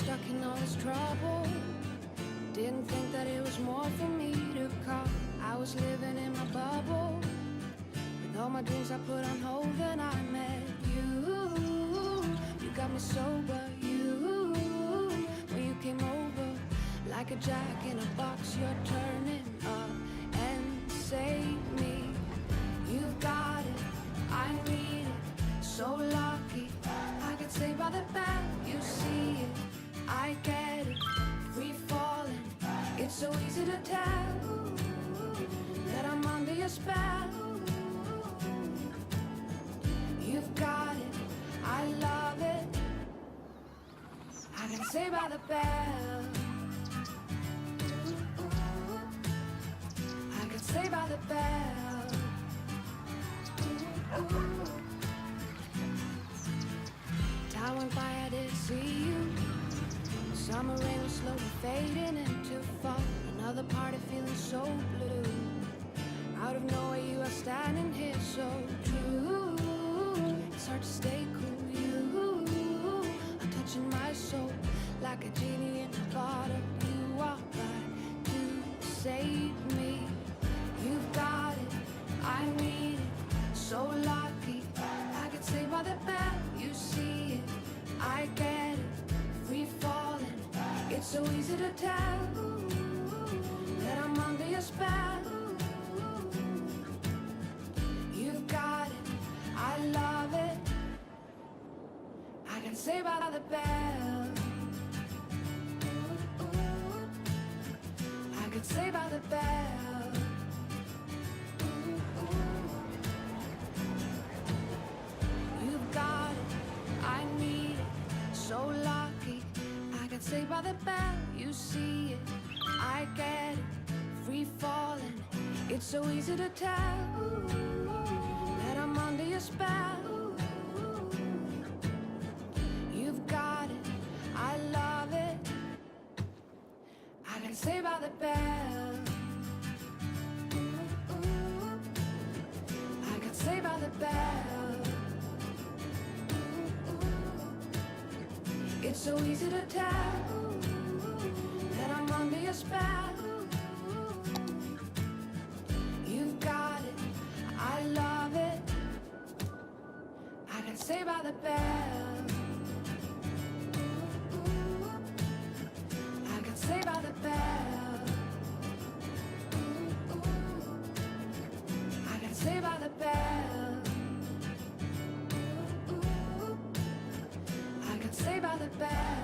stuck in all this trouble. Didn't think that it was more for me to call. I was living in my bubble. With all my dreams I put on hold, then I met you. You got me sober, you. When you came over, like a jack in a box, you're turning up and save me. You've got it, I need it, so lucky. I get saved by the bell, you see it, I get it, free falling. It's so easy to tell that I'm under your spell. You've got it, I love it, I get saved by the bell. I get saved by the bell. Time went by, I didn't see you. Summer rain was slowly fading into fall. Another party feeling so blue. Out of nowhere you are standing here so true. It's hard to stay cool, you are touching my soul like a genie in a bottle. You walk by to save me. You've got it, I need it, so lucky. I get saved by the bell, you see it, I get it, free falling. It's so easy to tell that I'm under your spell. You've got it, I love it, I get saved by the bell. I get saved by the bell. You've got it, I need it, so lucky. I get saved by the bell, you see it, I get it, free falling. It's so easy to tell that I'm under your spell. You've got it, I love it, I get saved by the bell. I get saved by the bell. It's so easy to tell that I'm under your spell. You've got it, I love it, I get saved by the bell. I get saved by the bell. I get saved by the bell. I get saved by the bell.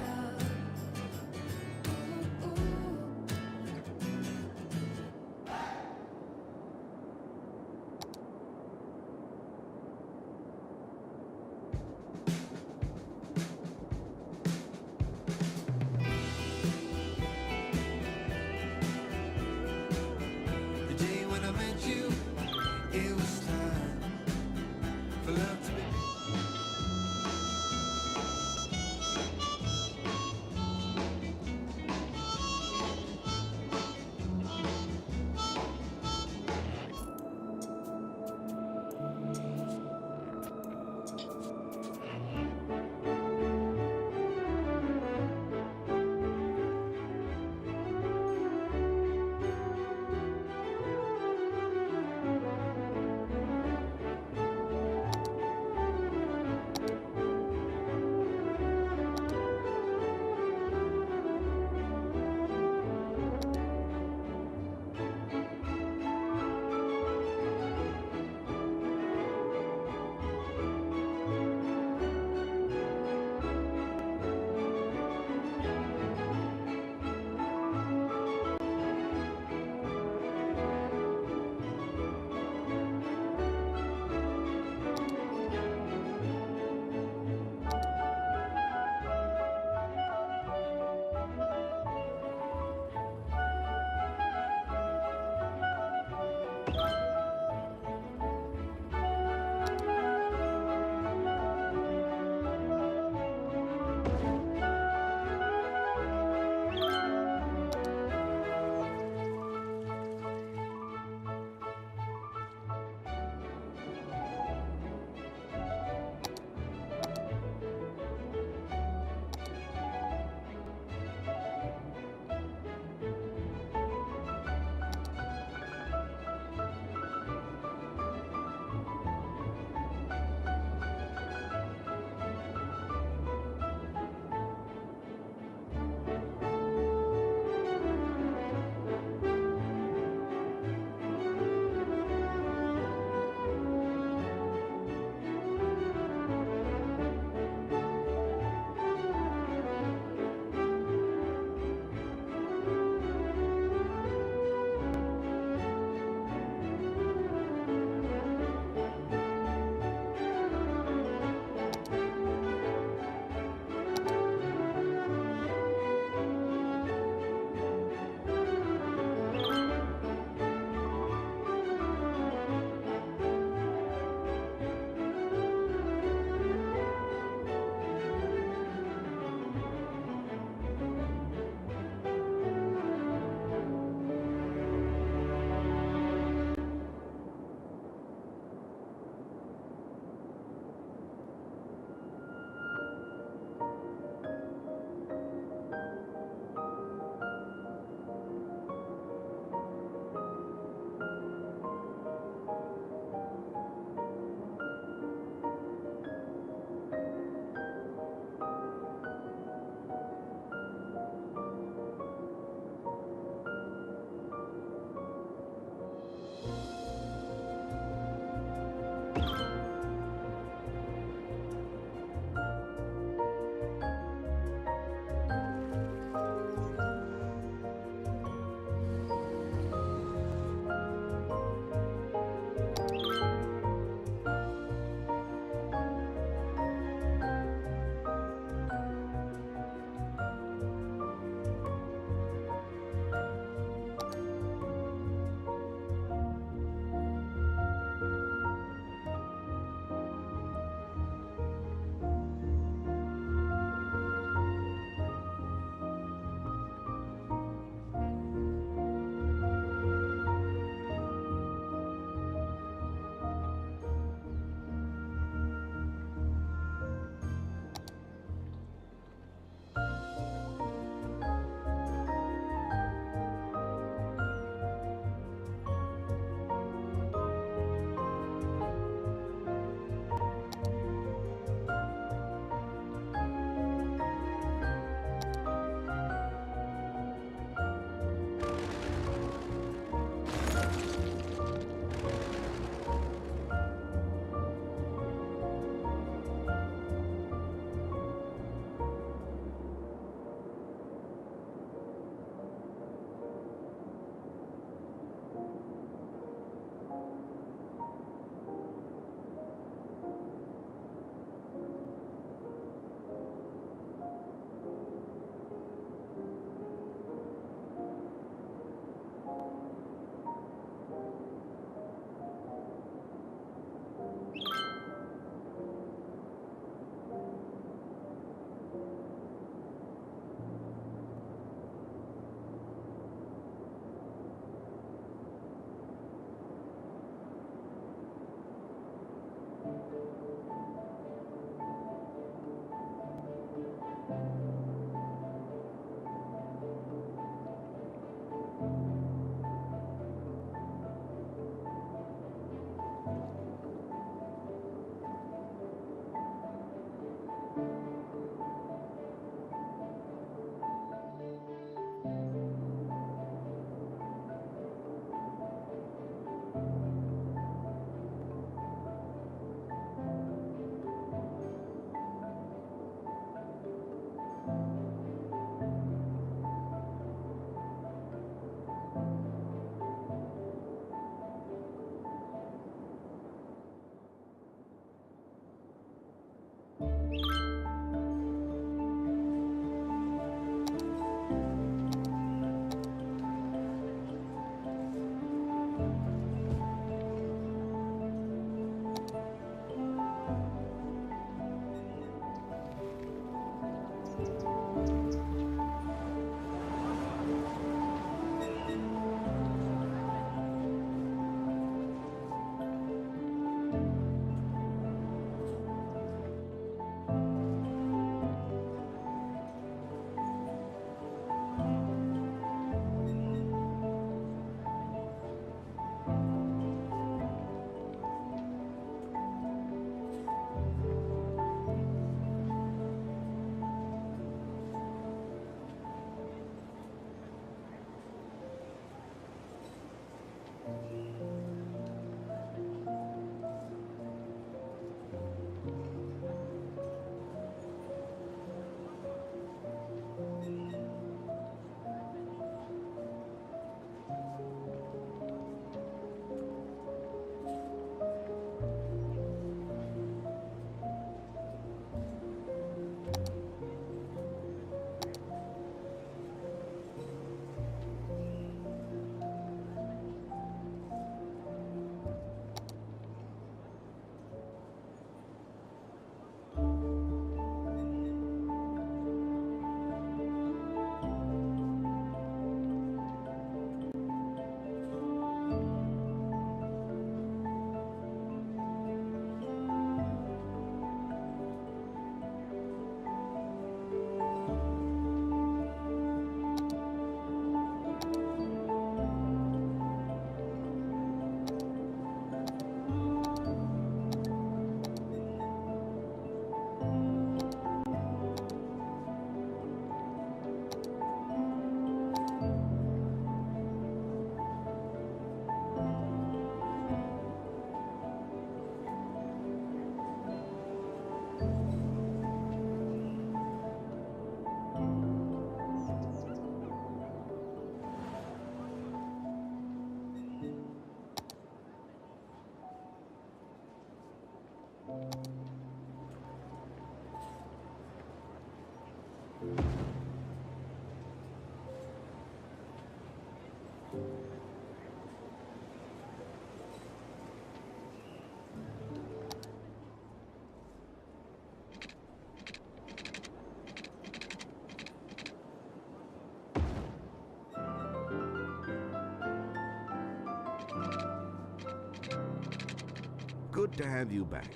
Good to have you back.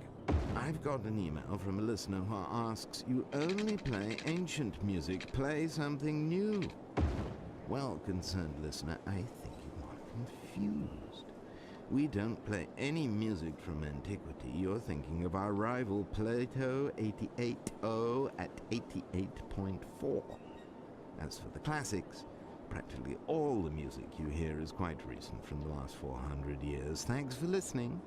I've got an email from a listener who asks, you only play ancient music, play something new. Well, concerned listener, I think you are confused. We don't play any music from antiquity. You're thinking of our rival Plato 88.0 at 88.4. As for the classics, practically all the music you hear is quite recent, from the last 400 years. Thanks for listening.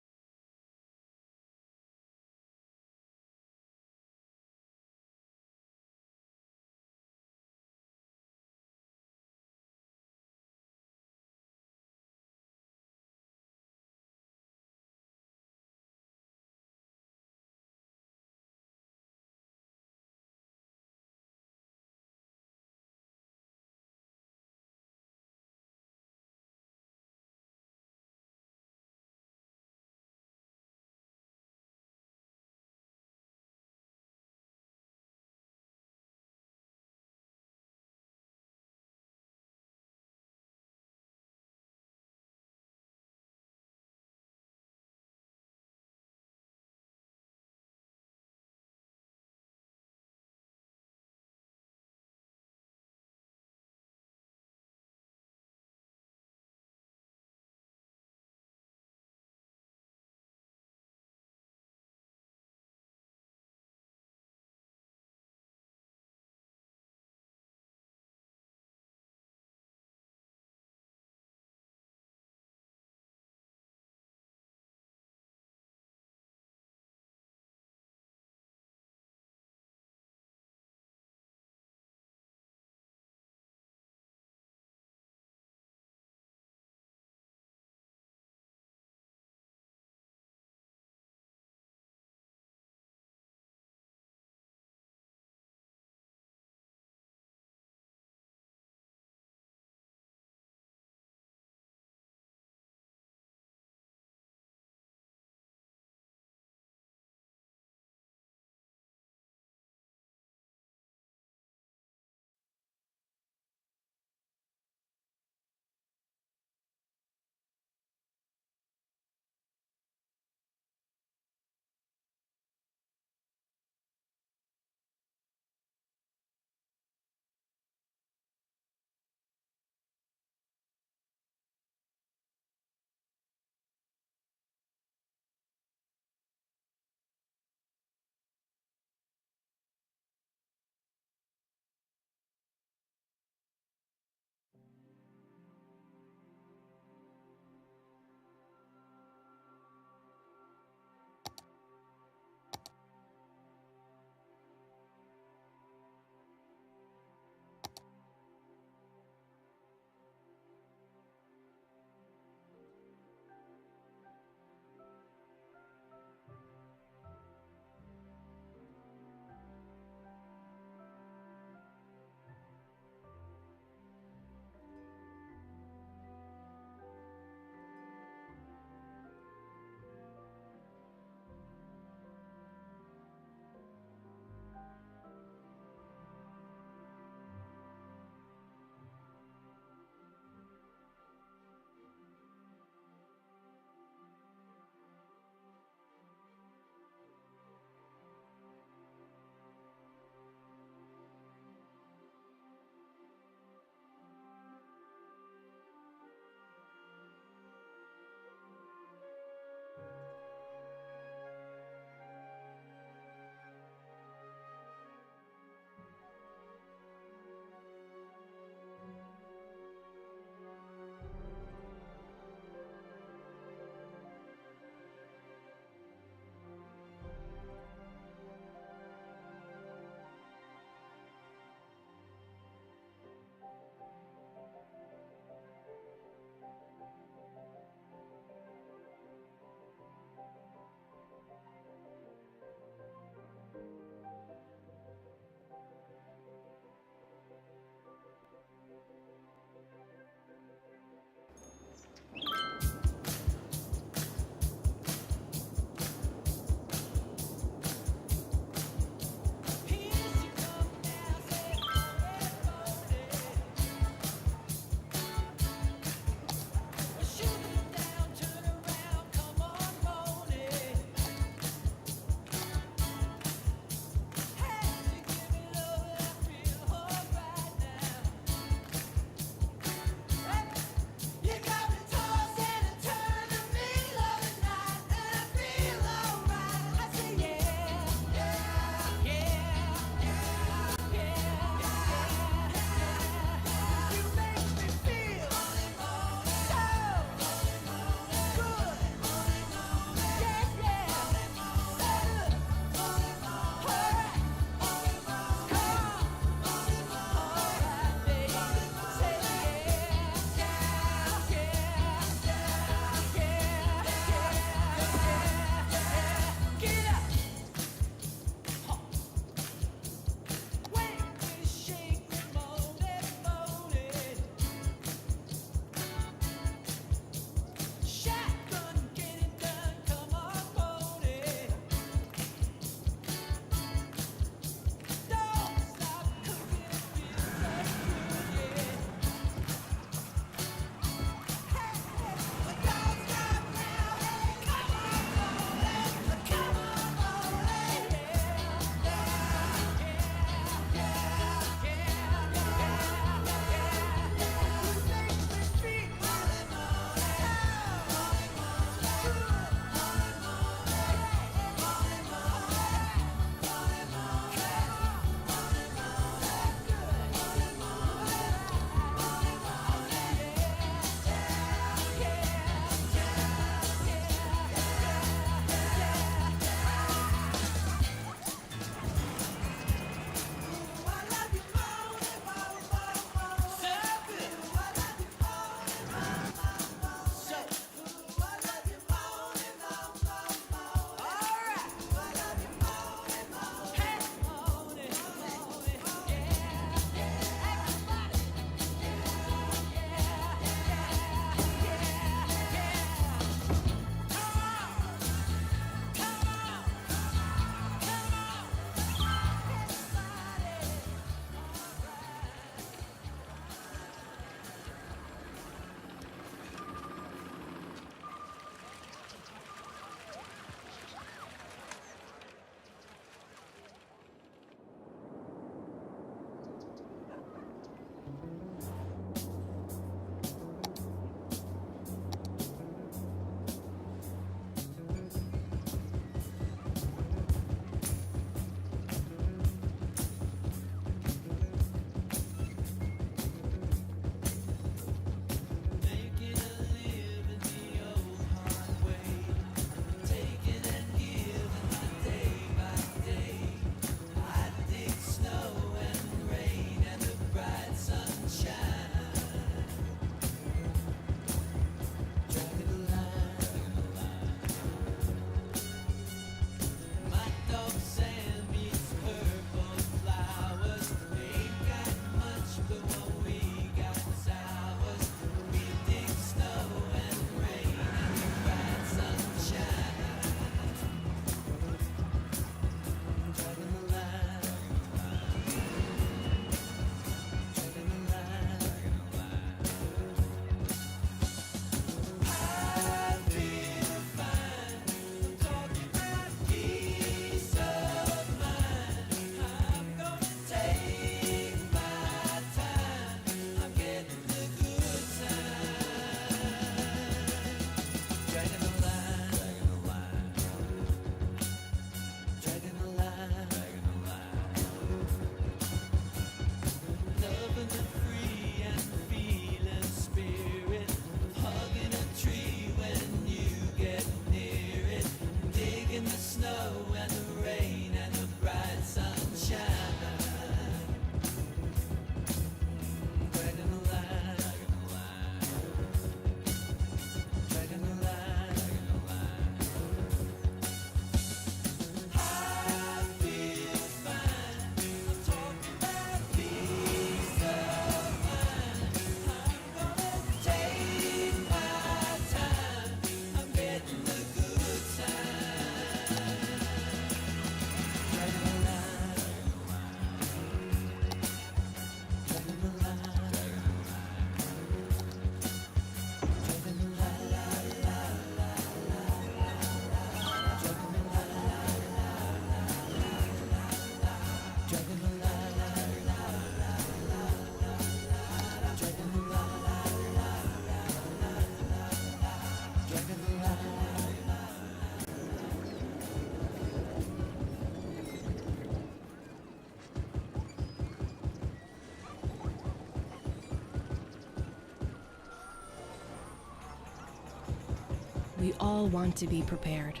We all want to be prepared.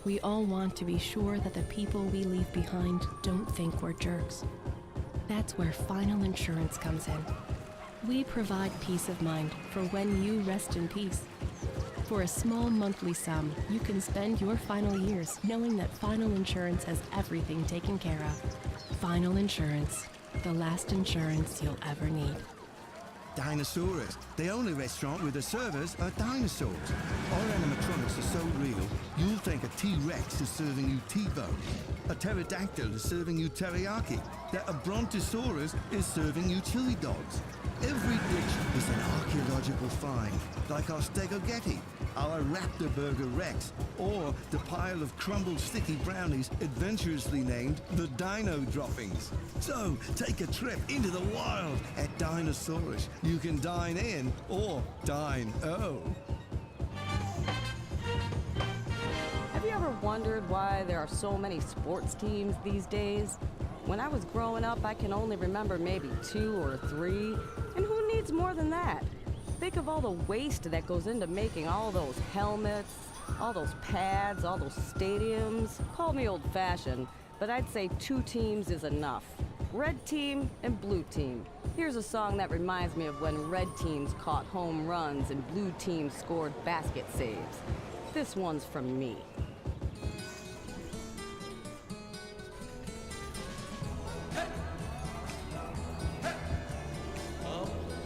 We all want to be sure that the people we leave behind don't think we're jerks. That's where Final Insurance comes in. We provide peace of mind for when you rest in peace. For a small monthly sum, you can spend your final years knowing that Final Insurance has everything taken care of. Final Insurance, the last insurance you'll ever need. Dinosaurus, the only restaurant where the servers are dinosaurs. Our animatronics are so real, you'll think a T-Rex is serving you T-bone, a pterodactyl is serving you teriyaki, that a brontosaurus is serving you chili dogs. Every dish is an archaeological find, like our stegogetti, our Raptor Burger Rex, or the pile of crumbled sticky brownies adventurously named the Dino Droppings. So, take a trip into the wild at Dinosaurus. You can dine in or dine-o. Have you ever wondered why there are so many sports teams these days? When I was growing up, I can only remember maybe 2 or 3, and who needs more than that? Think of all the waste that goes into making all those helmets, all those pads, all those stadiums. Call me old-fashioned, but I'd say 2 teams is enough. Red team and blue team. Here's a song that reminds me of when red teams caught home runs and blue teams scored basket saves. This one's from me.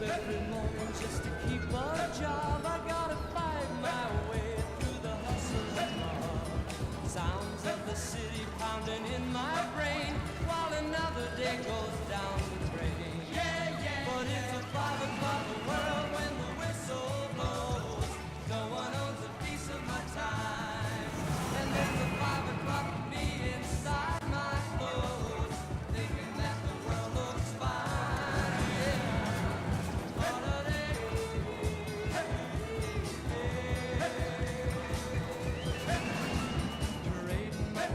Every morning just to keep a job, I gotta find my way through the hustle and mob. Sounds of the city pounding in my brain while another day goes down the drain. Yeah, yeah. But it's a 5 o'clock world when the whistle blows. No one owns a piece of my time, and there's a 5 o'clock me inside my clothes, thinking that the world looks fine.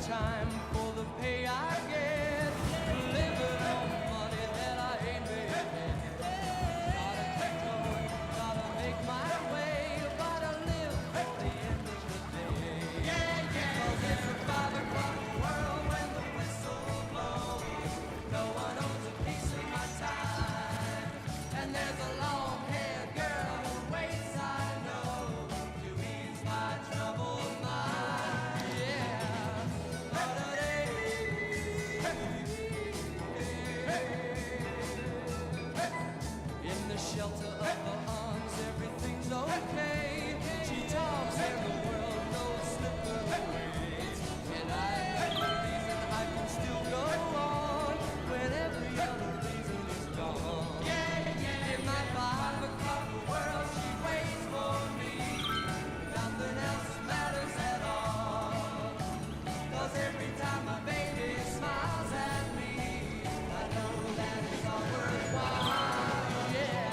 Time for the pay I get, living on money that I ain't made. Gotta keep going, gotta make my way, gotta live at the end of the day. Yeah, yeah. 'Cause it's a 5 o'clock world when the whistle blows. No one owns a piece of my time, and there's a long-haired girl who waits, I know, to ease my troubled mind. In the shelter of the arms, everything's okay. She talks and the world knows slip away. And I have a reason I can still go on when every other reason is gone. Yeah, yeah. In my 5 o'clock world, she waits for me. Nothing else matters at all. 'Cause every time my baby smiles at me, I know that it's all worthwhile. Yeah.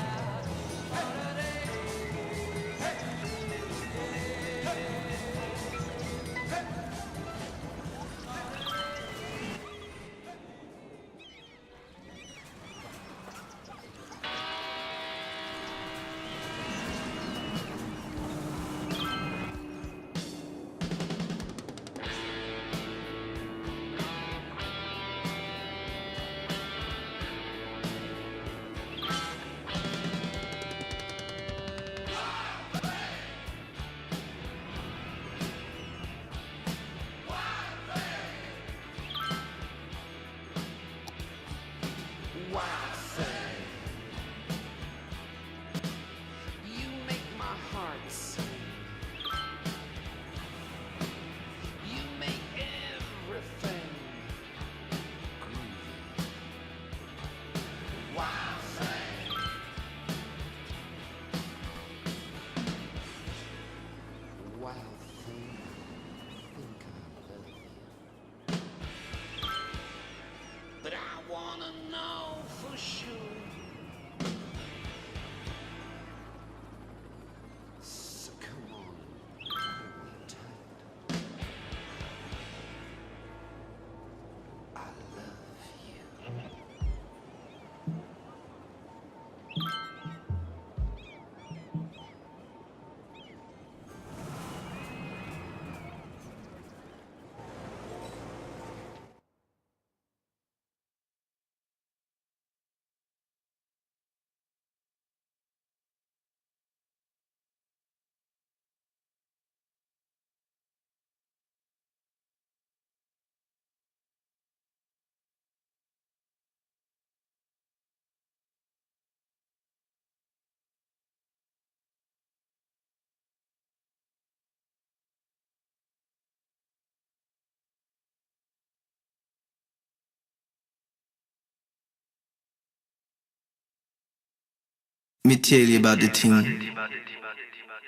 Me tell you about the thing.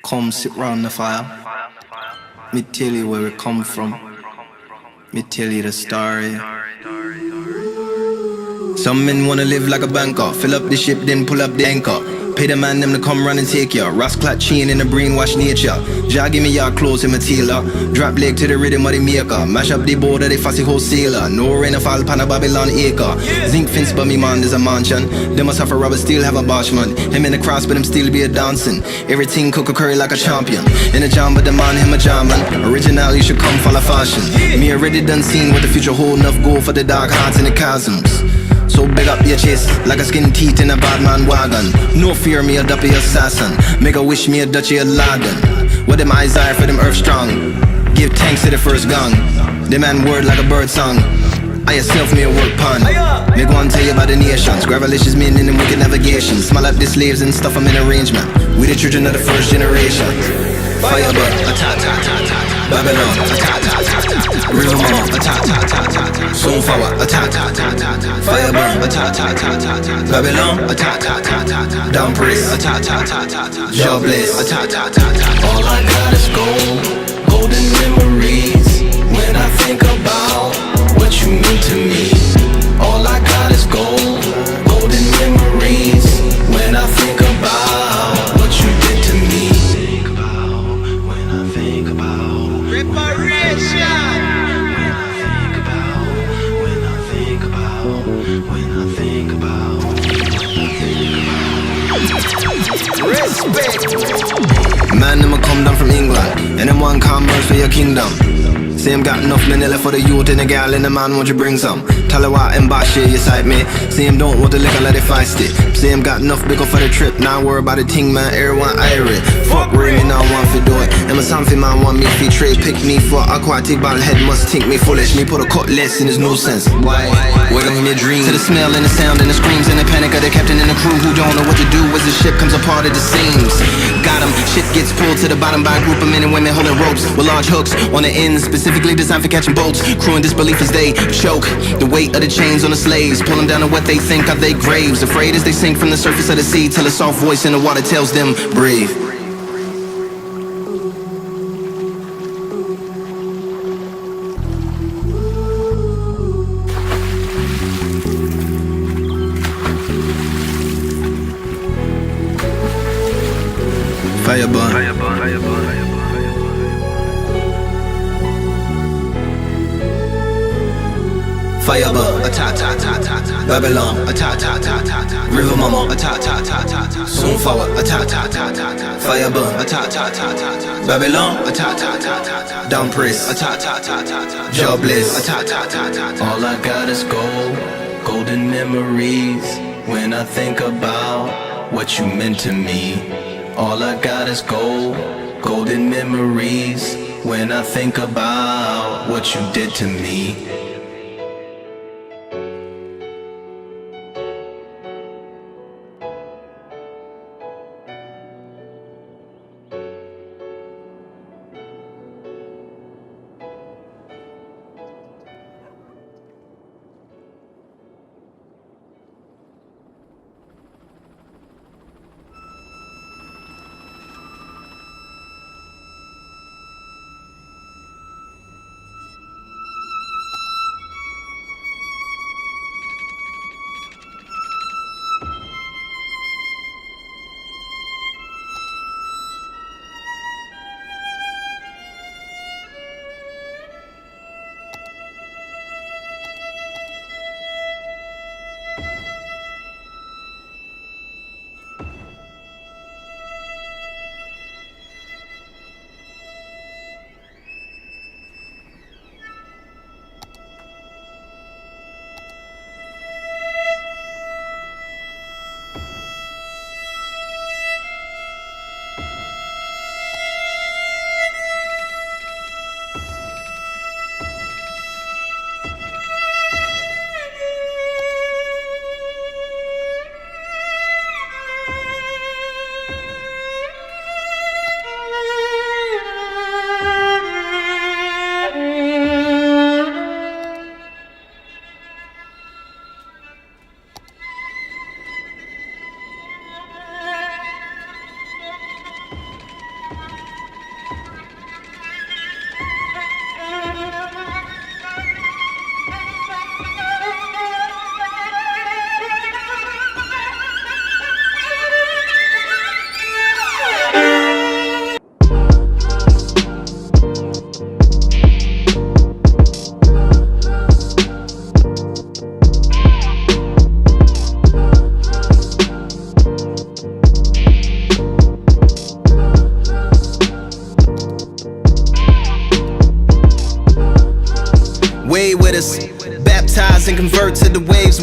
Come sit round the fire. Me tell you where we come from. Me tell you the story. Some men wanna live like a banker. Fill up the ship, then pull up the anchor. Pay the man them to come run and take ya. Rasclat chain in the brainwash nature. Jah give me your clothes in my tailor. Drop leg to the rhythm of the maker. Mash up the board of the fussy wholesaler. No rain or fall pan a Babylon acre. Zinc fence but me man is a mansion. They must have a rubber still have a bashman. Him in the cross but him still be a dancing. Everything cook a curry like a champion. In a jam but the man him a jamman. Original you should come follow fashion. Me already done seen what the future hold. Enough go for the dark hearts in the chasms. So big up your chest, like a skin teeth in a bad man wagon. No fear me a duppy assassin. Make a wish me a duchy a laden. What them eyes are for them earth strong. Give thanks to the first gun. The man word like a bird song. I yourself me a work pun. Make one tell you about the nations. Gravelicious men in the wicked navigation. Smell up the slaves and stuff them in arrangement. We the children of the first generation. Firebird, Babylon, River Mama, Soul Flower, Firebird, Babylon, Down Praise, Jobless. All I got is gold, golden memories. When I think about what you mean to me, all I got is gold, golden memories. When I think about what you did to me. Man, them a come down from England, and them one commerce for your kingdom. Say him got enough manila for the youth and the gal and the man, won't you bring some? Talawa and Bashi, you side me. Say him don't want the liquor, let it feisty. Say him got enough bigger for the trip. Now worry about the thing, man, everyone irie. Fuck worry me, now want to do it. And my something man want me to trade. Pick me for aquatic ball head, must think me foolish. Me put a cutlass in his nuisance. Why? Wake up in your dream. To the smell and the sound and the screams and the panic of the captain and the crew who don't know what to do as the ship comes apart at the seams. Got him, shit gets pulled to the bottom by a group of men and women holding ropes with large hooks on the ends, specifically designed for catching boats. Crew in disbelief as they choke the weight of the chains on the slaves, pull them down to what they think are their graves. Afraid as they sink from the surface of the sea, till a soft voice in the water tells them, breathe. Fireball. Fireball, Babylon, River Mama, Soon Forward, Fireball, Babylon, Down Praise, Jobless. All I got is gold, golden memories. When I think about what you meant to me, all I got is gold, golden memories. When I think about what you did to me.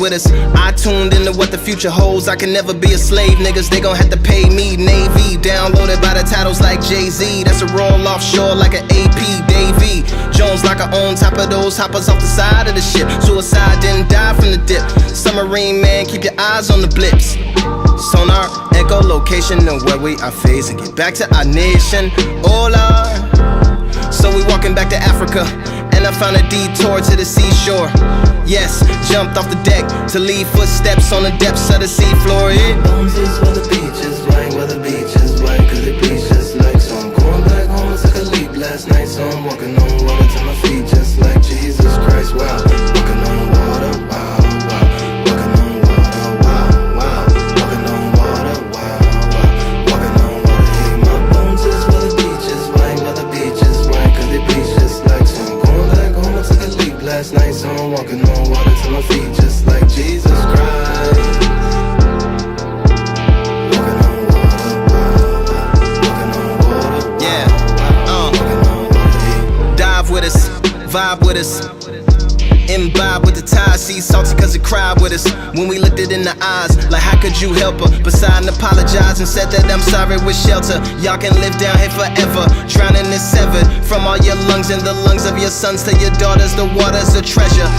with us. I tuned into what the future holds. I can never be a slave, niggas, they gon' have to pay me. Navy, downloaded by the titles like Jay-Z. That's a roll offshore like an AP, Davey Jones, like I own top of those hoppers off the side of the ship. Suicide didn't die from the dip. Submarine man, keep your eyes on the blips. Sonar, echo location and where we are phasing. Get back to our nation, oh Lord. So we walking back to Africa, and I found a detour to the seashore. Yes, jumped off the deck to leave footsteps on the depths of the seafloor. Yeah. Bones is where the beach is right, where the beach is right, cause it bleeds just like. So I'm going back home, I took a leap last night, so I'm walking on water to my feet just like Jesus Christ. Wow, walking on water, wow, wow, walking on water, wow, wow, walking on water, wow, wow, walking on water. Hey, my bones is where the beach is right, where the beach is right, cause it bleeds just like. So I'm going back home, I took a leap last night, so I'm walking on water to my feet just like Jesus Christ. Walking on water, wow, wow, walking on water, wow, Yeah, walking on water. dive with us, vibe with us. Imbibe with the tide, see salty cause it cried with us. When we looked it in the eyes, like how could you help her? Poseidon apologized and said that I'm sorry with shelter. Y'all can live down here forever, drowning is severed from all your lungs and the lungs of your sons to your daughters. The water's a treasure.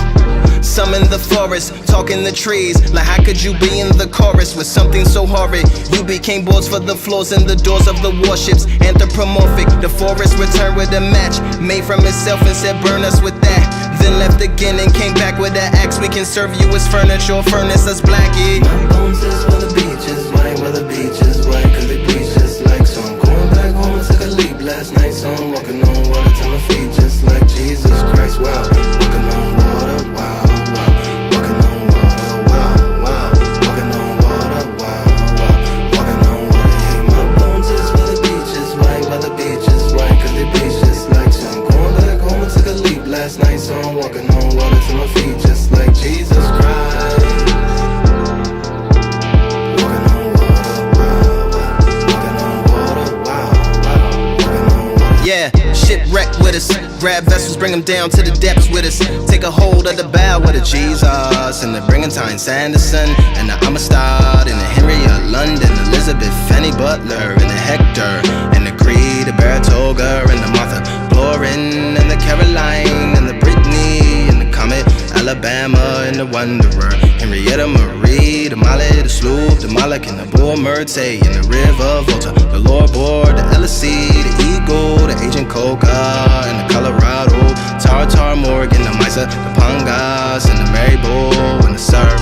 Some in the forest, talking the trees. Like how could you be in the chorus with something so horrid? You became boards for the floors and the doors of the warships. Anthropomorphic, the forest returned with a match made from itself and said burn us with that. Then left again and came back with an axe. We can serve you as furniture or furnace us black, yeah. My bones is where the beach is right, where the beach is right, cause it bleeds just like. So I'm going back home, I took a leap last night, so I'm walking on water to my feet just like Jesus Christ. Wow, walking on water, wow, wow, walking on water, wow, wow, walking on water, wow, wow, walking on water. Hey, my bones is where the beach is right, where the beach is right, cause it bleeds just like. So I'm going back home, I took a leap last night, so I'm walking on water to my feet just like Jesus Christ. Walking on water, wow, wow, walking on water, wow, wow, walking on water. Yeah, shipwreck with us. Grab vessels, bring them down to the depths with us. Take a hold of the bow with a Jesus. And the Brigantine Sanderson. And the Amistad. And the Henry of London. Elizabeth, Fanny Butler. And the Hector. And the Creed, the Baratoga. And the Martha Florin. And the Caroline. And the Brittany. And the Comet, Alabama. And the Wanderer. Henrietta Marie. The Molly, the Sloop. The Moloch. And the Bull Murtay. And the River Volta. The Lord Board. The LSC. The Eagle. The Agent Coca. And the Colorado, Tartar Morgan, the Misa, the Pangas, and the Mary Bull, and the Serve,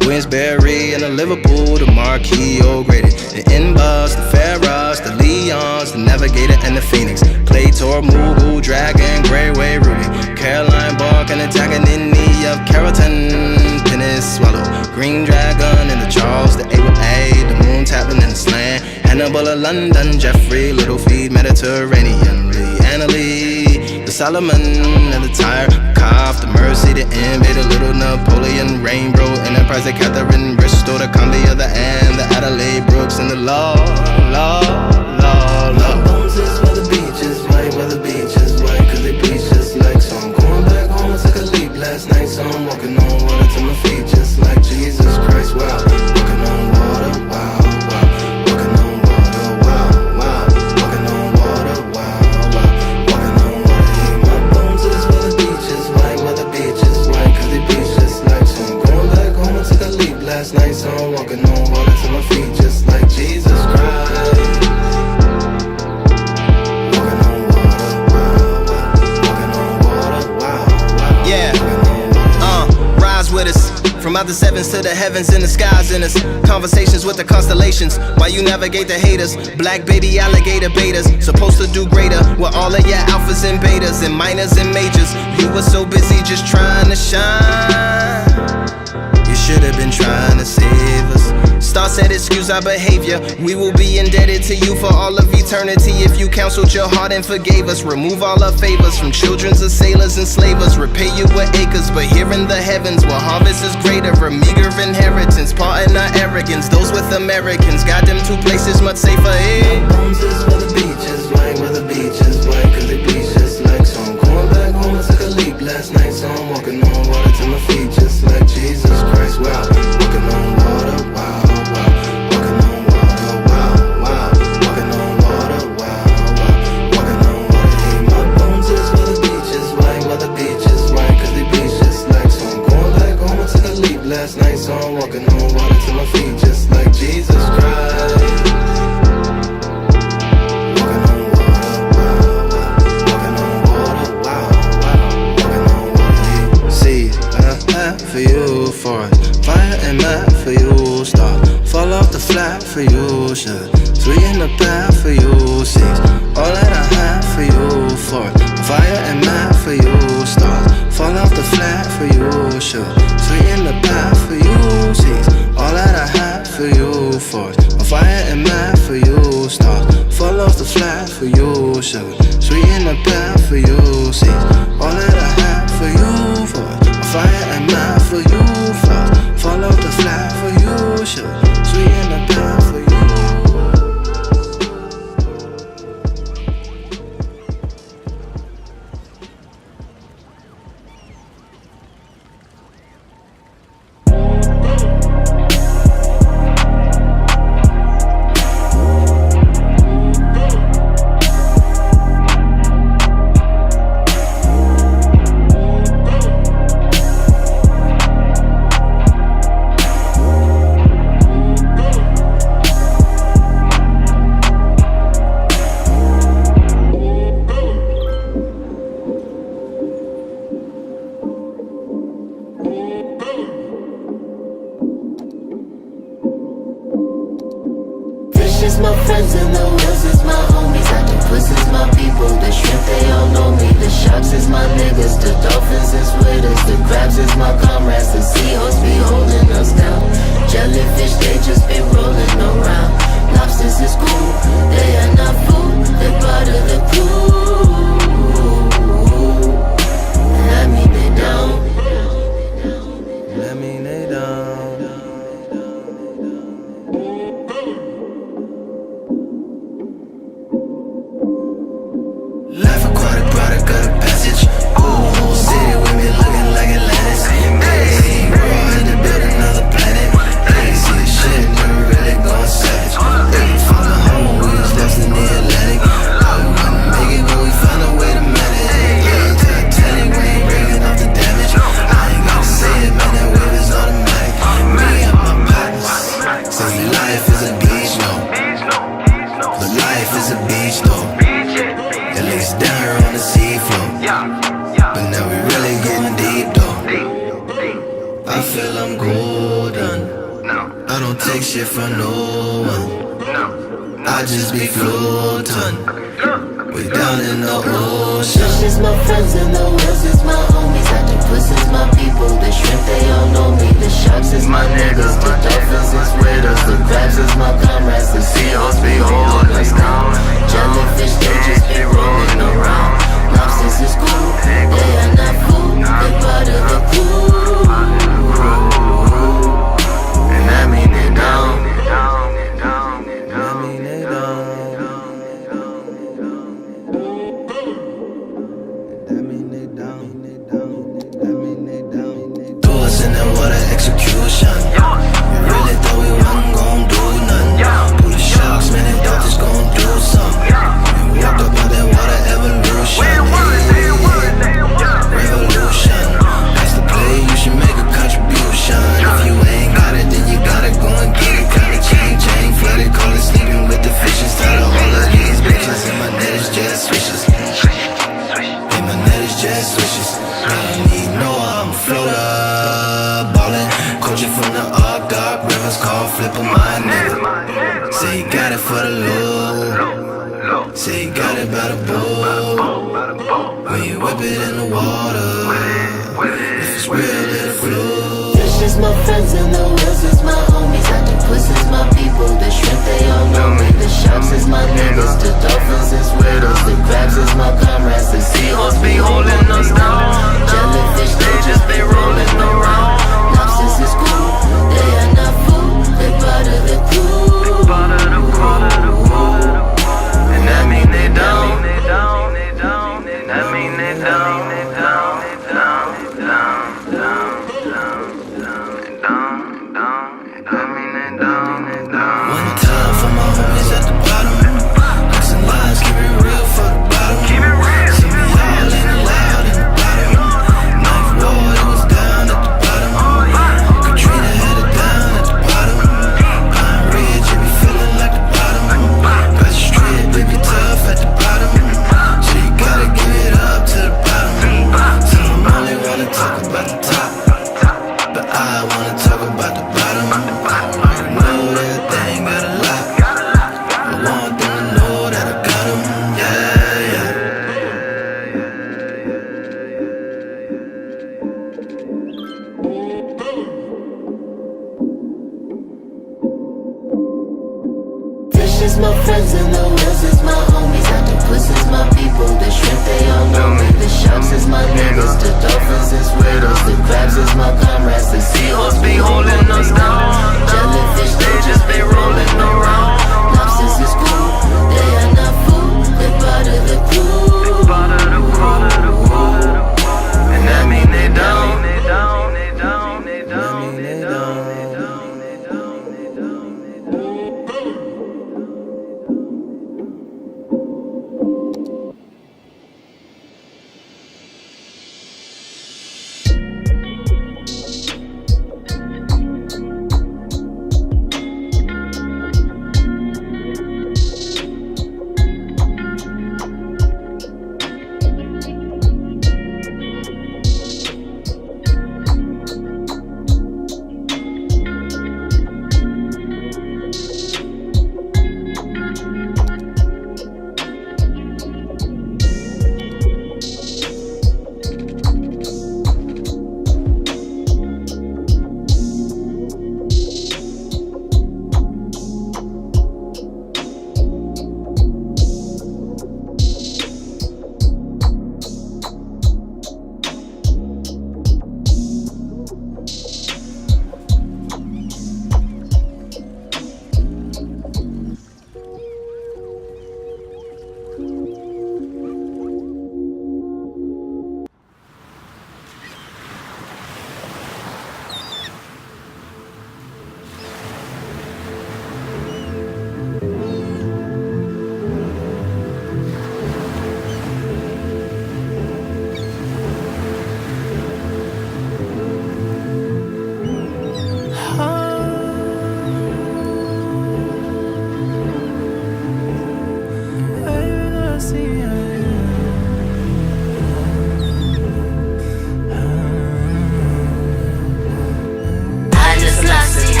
Winsberry, and the Liverpool, the Marquis O'Grady, the Inbus, the Ferros, the Leons, the Navigator, and the Phoenix, Claytor, Mugu, Dragon, Greyway, Ruby, Caroline Bark, and the Taganini of Carrollton, Pinnis, Swallow, Green Dragon, and the Charles, the A, the Moon Tapping, and the Slant, Hannibal of London, Jeffrey, Littlefeet, Mediterranean, Annalie, the Solomon, and the Tyre, Cough, the Mercy, the Envy, the Little Napoleon, Rainbow, Enterprise, the Catherine, Bristol, the Columbia, the Anne, the Adelaide, Brooks, and the Law. My bones is where the beach is right, where the beach is right, cause it bleeds just like. So I'm going back home, I took a leap last night, so I'm walking on water to my feet just like Jesus Christ. Wow, walking on water, wow, wow, walking on water, wow, wow, walking on water, wow, wow, walking on water. Hey, my bones is where the beach is right, where the beach is right, cause it bleeds just like. So I'm going back home, I took a leap last night, so I'm walking on water to my feet just like Jesus Christ. With us, from out the sevens to the heavens and the skies in us. Conversations with the constellations while you navigate the haters. Black baby alligator betas, supposed to do greater with all of your alphas and betas and minors and majors. You were so busy just trying to shine. You should have been trying to save us. Star said excuse our behavior. We will be indebted to you for all of eternity if you counseled your heart and forgave us. Remove all our favors from children to sailors and slavers. Repay you with acres, but here in the heavens where harvest is greater, a meager inheritance. Pardon our arrogance, those with Americans got them two places much safer. Hey. My bones is where the beach is right, where the beach is right, cause it bleeds just like. So I'm going back home, I took a leap last night, so I'm walking on water to my feet just like Jesus. sugar. Sweet in the path for you, 6. All that I have for you, 4. Fire and math for you, stars. Fall off the flat for you, sugar. Sweet in the path for you, 6. All that I have for you, 4. Fire and math for you, stars. Fall off the flat for you, sugar. Sweet in the path for you, 6. All that I have for you, 4. Fire and math for you, stars. Fall off the flat for you, sugar. Sweet in the path for you. is my friends and the whales is my homies. Octopus is my people, the shrimp they all know me. The sharks is my niggas, the dolphins is with us. The crabs is my comrades, the seahorse be holding us down. Jellyfish they just be rolling around. Lobsters is cool, they are not food, they part of the crew. That mean they down. That mean they down. Life aquatic product of the passage. Ooh, city with me looking like Atlantis. Hey, raw in the build another planet. Hey, see the shit, never really going savage. Hey, falling home, we was lost in the Atlantic. Thought we wouldn't make it, but we found a way to manage. Yeah, Titanic, we ain't breaking off the damage. I ain't gotta say it, man, that wave is automatic. Me and my partners say life is a beach, no. But life is a beach, though. At least down here on the seafloor. But now we really getting deep though. I feel I'm golden. I don't take shit from no one. I just be floating. Way down in the ocean. Fish is my friends and the whales is my homies. Octopus is my people, the shrimp they all know me. The sharks is my niggas, the dolphins is with us. The crabs is my comrades, the seahorse be holding us down. Jellyfish they just be rolling around. Lobsters is cool, they are not food, they part of the crew. And that mean they down. That mean they down. That mean they down. That mean they down. Threw us in that water execution. We really thought we wasn't gon' do nothing. Through the sharks, man, they thought this gon' do something. We walked up out that water evolution. Revolution. That's the play, you should make a contribution. If you ain't got it, then you gotta go and get it. Kinda chain, flooded, call it sleeping with the fishes. Tired of all of these bitches, and my net is just swishes. And my net is just swishes. I don't need no, I'm a floater, ballin'. Coaching from the arc, dark rivers called flipper, my nigga. Say you got it for the low. Say you got it by the boat. When you whip it in the water, if it's real, let it flow. Fish is my friends and the whales is my homies. Octopus is my people, the shrimp they all know me. The sharks is my niggas, the dolphins is with us. The crabs is my comrades, the seahorse be holding us down. Jellyfish they just be rolling around. Lobsters is cool, they are not food, they part of the crew. And that mean they down. That mean they down. One time for my is my friends and the whales is my homies. Octopus is my people, the shrimp they all know me. The sharks is my niggas, the dolphins is widows. The crabs is my comrades, the seahorse be holding us down. Jellyfish, they just be rolling around. Lobsters is cool, they are not food, they part of the crew. And that mean they down.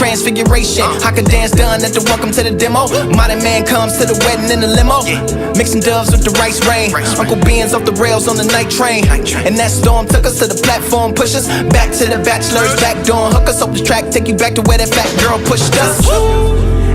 Transfiguration, I could dance done at the welcome to the demo. Modern man comes to the wedding in the limo. Mixing doves with the rice rain. Uncle Ben's off the rails on the night train. And that storm took us to the platform, push us back to the bachelor's back door. Hook us up the track, take you back to where that fat girl pushed us.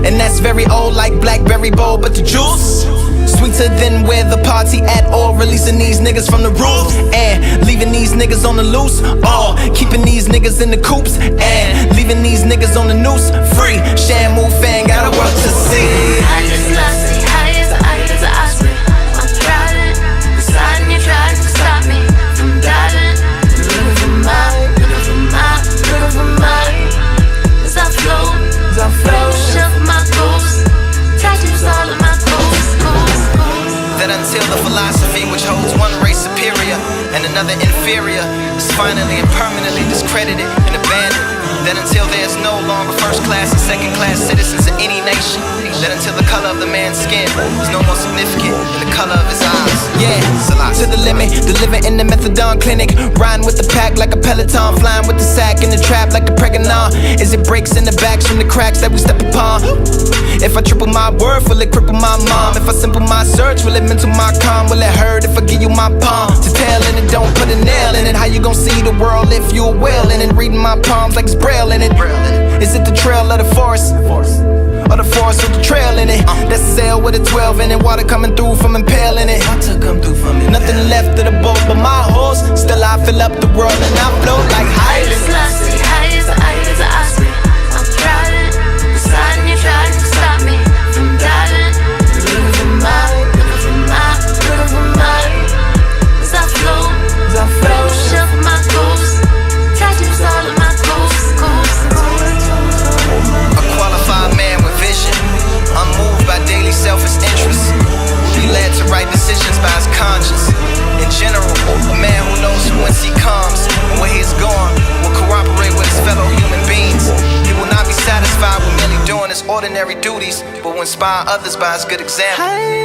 And that's very old like Blackberry Bowl, but the juice sweeter than where the party at, or releasing these niggas from the roof and leaving these niggas on the loose, or keeping these niggas in the coops and leaving these niggas on the noose. Free, Shamu fan, got a world to see. I just lost it, high as an osprey. I'm driving, deciding you're trying to stop me from diving. Looking for mine, looking for mine. As I float, shuffle my ghost, tattoos all of my clothes. That until the philosophy which holds one race superior and another inferior is finally and permanently discredited and abandoned. That until there's no longer first class and second class citizens of any nation. That until the color of the man's skin is no more significant than the color of his eyes. Yeah, to the limit, delivering in the methadone clinic. Riding with the pack like a peloton, flying with the sack in the trap like the pregnant. Is it breaks in the backs from the cracks that we step upon? If I triple my worth, will it cripple my mom? If I simple my search, will it mental my calm? Will it hurt if I give you my palm? To tell in it, don't put a nail in it. How you gon' see the world if you a whale in it? Reading my palms like it's braille in it. Is it the trail of the forest? Or the forest with the trail in it? That's a sail with a 12 in it. Water coming through from impaling it. Nothing left of the boat but my horse. Still I fill up the world and I float like I just lost it, high as an osprey. I'm driving, deciding you're trying to stop me from diving. Looking for mine, looking for mine. As I float, shuffle my ghost, tattoos all of my clothes. a qualified man with vision, unmoved by daily selfish interests. He led to right decisions by his conscience. In general, a man who knows from whence he comes and where he's going will corroborate ordinary duties, but will inspire others by his good example.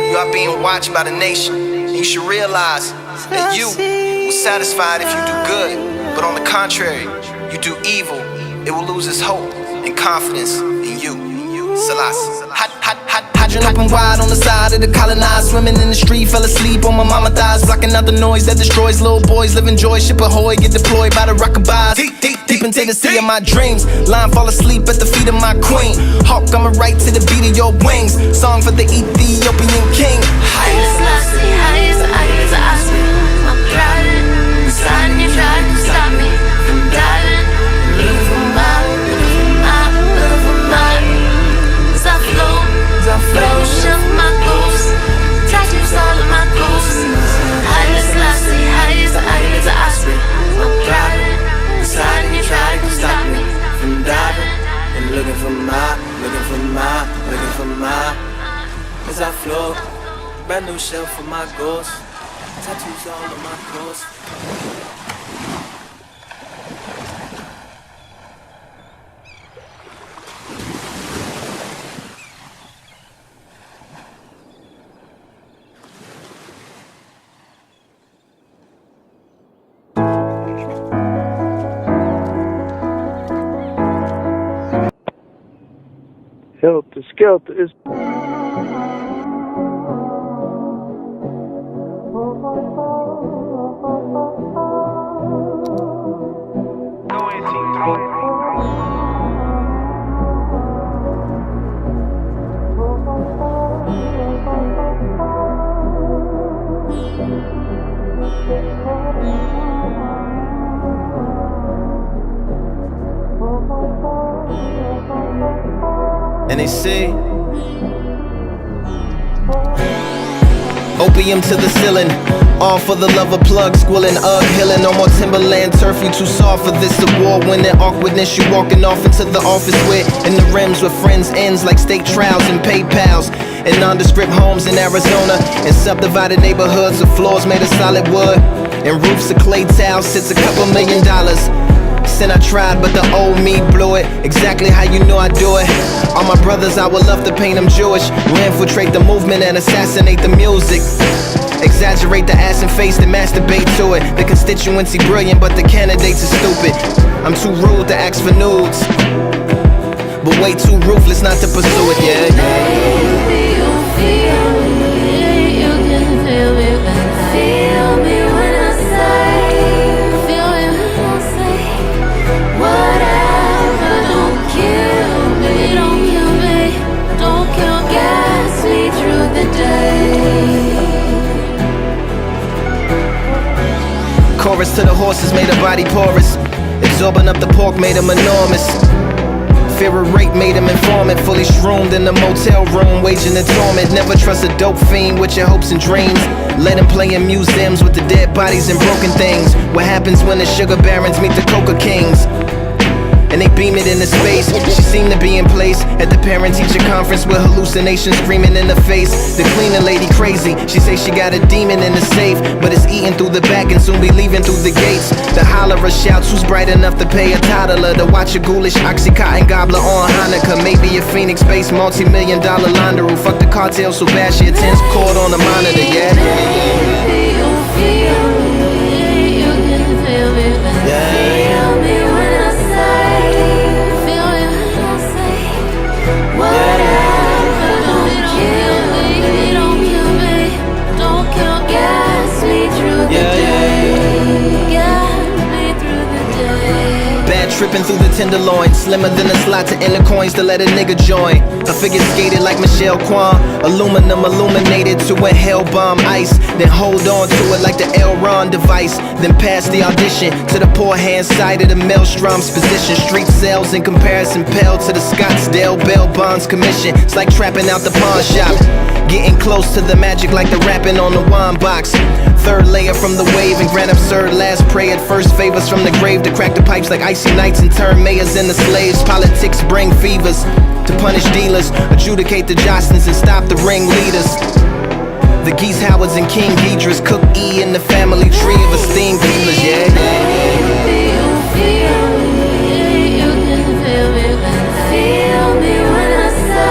You are being watched by the nation, and you should realize that you will satisfied if you do good, but on the contrary, you do evil, it will lose its hope and confidence in you. Selassie. Hydrant open wide on the side of the colonized. Swimming in the street, fell asleep on my mama thighs, blocking out the noise that destroys little boys. Living joy, ship ahoy, get deployed by the rockabye. Deep into the sea of my dreams. Line fall asleep at the feet of my queen. Hawk coming right to the beat of your wings. Song for the Ethiopian king. Haile Selassie, Haile Selassie. I'm driving, inside you trying to stop me from diving. Looking for my, looking for my. As I flow, shift my course. Tattoos all of my course. Haile Selassie, Haile Selassie. I'm driving, inside you trying to stop me from diving. And looking for my. As I flow, brand new shell for my goals. Tattoos all of my clothes. Helter Skelter is. And they say opium to the ceiling, all for the love of plug, squilling, hilling. No more Timberland turf, you too soft for this award-winning awkwardness you walking off into the office with. And the rims with friends ends like state trials and PayPals. In nondescript homes in Arizona, in subdivided neighborhoods with floors made of solid wood, and roofs of clay tiles sits $2 million. Sin I tried, but the old me blew it. Exactly how you know I do it. All my brothers, I would love to paint them Jewish. We infiltrate the movement and assassinate the music. Exaggerate the ass and face, then masturbate to it. The constituency brilliant, but the candidates are stupid. I'm too rude to ask for nudes, but way too ruthless not to pursue it, yeah. Baby, you feel me. You can feel me when I feel me when I say. Feel me when I say. Whatever, don't kill me. Don't kill me. Don't kill, gas me through the day. Chorus to the horses made a body porous. Absorbing up the pork made him enormous. Fear of rape made him informant. Fully shroomed in the motel room, waging the torment. Never trust a dope fiend with your hopes and dreams. Let him play in museums with the dead bodies and broken things. What happens when the sugar barons meet the coca kings? And they beam it into space. She seemed to be in place at the parent-teacher conference with hallucinations screaming in the face. The cleaning lady crazy. She say she got a demon in the safe, but it's eating through the back and soon be leaving through the gates. The hollerer shouts, who's bright enough to pay a toddler to watch a ghoulish Oxycontin gobbler on Hanukkah. Maybe a Phoenix-based multi-million-dollar launderer who fucked the cartel so bad she attends court on the monitor, yeah. Baby, you feel me. You can feel me when I feel me when I say. Feel me when I say. Whatever, don't kill me. Don't kill me. Don't kill, gas me through the day. Gas me through the day. Bad tripping through the tenderloin, slimmer than a slot to enter coins to let a nigga join. A figure skated like Michelle Kwan, aluminum illuminated to a hell bomb ice. Then hold on to it like the Elron device. Then pass the audition to the poor hand side of the maelstrom's position. Street sales in comparison pale to the Scottsdale bail bonds commission. It's like trapping out the pawn shop, getting close to the magic like the rapping on the wine box. Third layer from the wave and grant absurd last prayer. First favors from the grave to crack the pipes like icy nights and turn mayors into slaves. Politics bring fevers to punish dealers, adjudicate the Jostens and stop the ringleaders. The Geese Howards and King Ghidras cook E in the family tree of esteemed keepers, yeah. Baby, you feel me. You can feel me when I feel me when I say.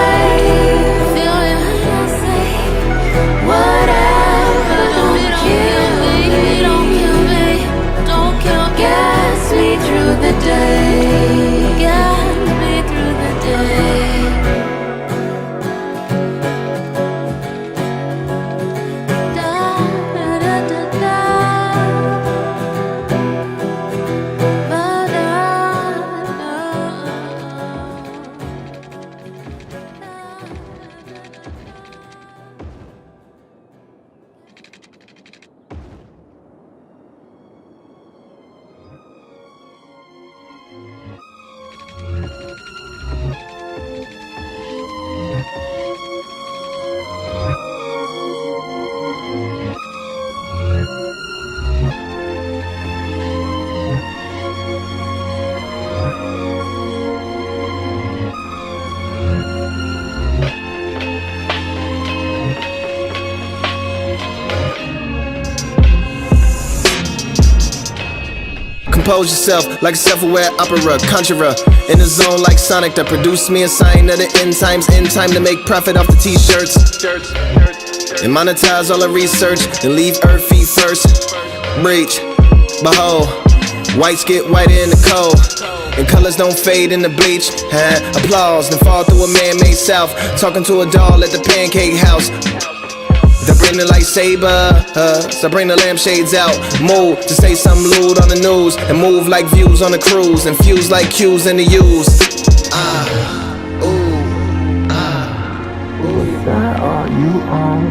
Compose yourself like a self-aware opera conjurer. In the zone like Sonic that produced me a sign of the end times. End time to make profit off the t-shirts. And monetize all the research, then leave earth feet first. Breach, behold, whites get whiter in the cold, and colors don't fade in the bleach. Applause, then fall through a man-made south, talking to a doll at the pancake house. They bring the lightsaber, so bring the lampshades out. Move to say something lewd on the news, and move like views on a cruise, and fuse like cues in the use. What side are you on?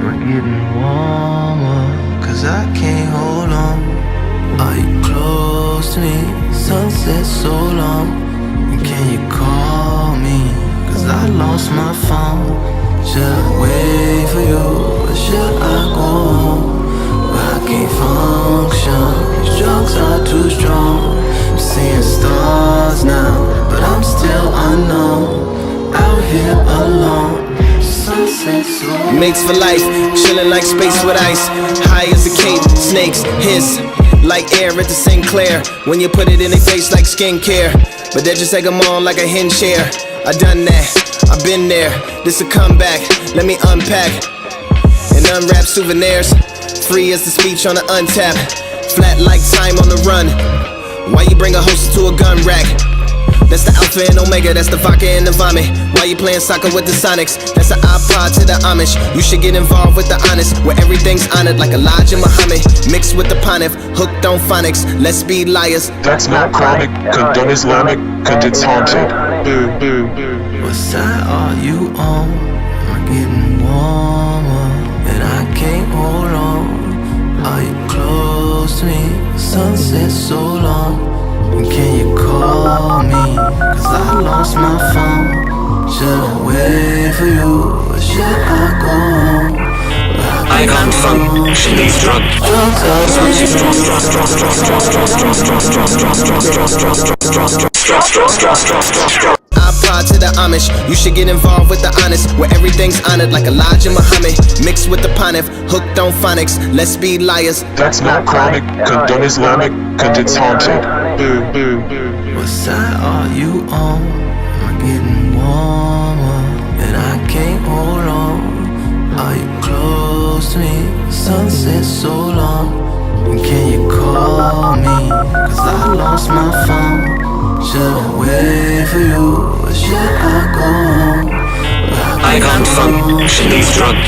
We're getting warmer, cause I can't hold on. Are you close to me? Sunset so long. And can you call me? Cause I lost my phone. Should I wait for you? Or should I go home? But I can't function. These drugs are too strong. I'm seeing stars now, but I'm still unknown. Out here alone. Mates for life, chillin' like space with ice. High as a cape, snakes hiss like air at the Sinclair. When you put it in their face like skincare, but they just egg them on like a hen chair. I done that, I've been there. This a comeback, let me unpack and unwrap souvenirs. Free as the speech on the untap, flat like time on the run. Why you bring a host to a gun rack? That's the alpha and omega, that's the vodka and the vomit. Why you playing soccer with the Sonics? That's an iPod to the Amish. You should get involved with the honest, where everything's honored like Elijah Muhammad. Mixed with the pontiff, hooked on phonics. Let's be liars. That's not chronic, condone Islamic, cause it's haunted. What side are you on? I'm getting warmer, and I can't hold on. Are you close to me? Sunset so long. And can you call me? Cause I lost my phone. Should I wait for you? Or should I go home? I can't function, these drugs iPod to the Amish, you should get involved with the honest, where everything's honored like Elijah Muhammad. Mixed with the pontiff, hooked on phonics. Let's be liars. That's not chronic, condone Islamic, cause it's haunted. What side are you on? I'm getting warmer, and I can't hold on. Are you close to me? Sunset so long. And can you call me? Cause I lost my phone. Should I wait for you? Or should I go home? I can't function, these drugs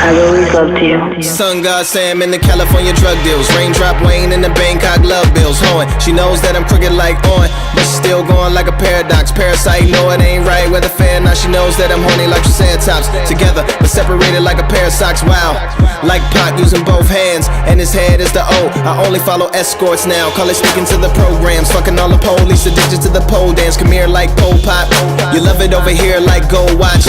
I've always loved you. Sun God Sam in the California drug deals. Raindrop Wayne in the Bangkok love bills. Hoeing, she knows that I'm crooked like on, but she's still going like a paradox. Parasite, know it ain't right with a fan. Now she knows that I'm horny like Triceratops. Together, but separated like a pair of socks. Wow, like Pac using both hands, and his head is the O. I only follow escorts now. Call it sticking to the programs. Fucking all the police, addicted to the pole dance. Come here like Pol Pot. You love it over here like Gold Watch.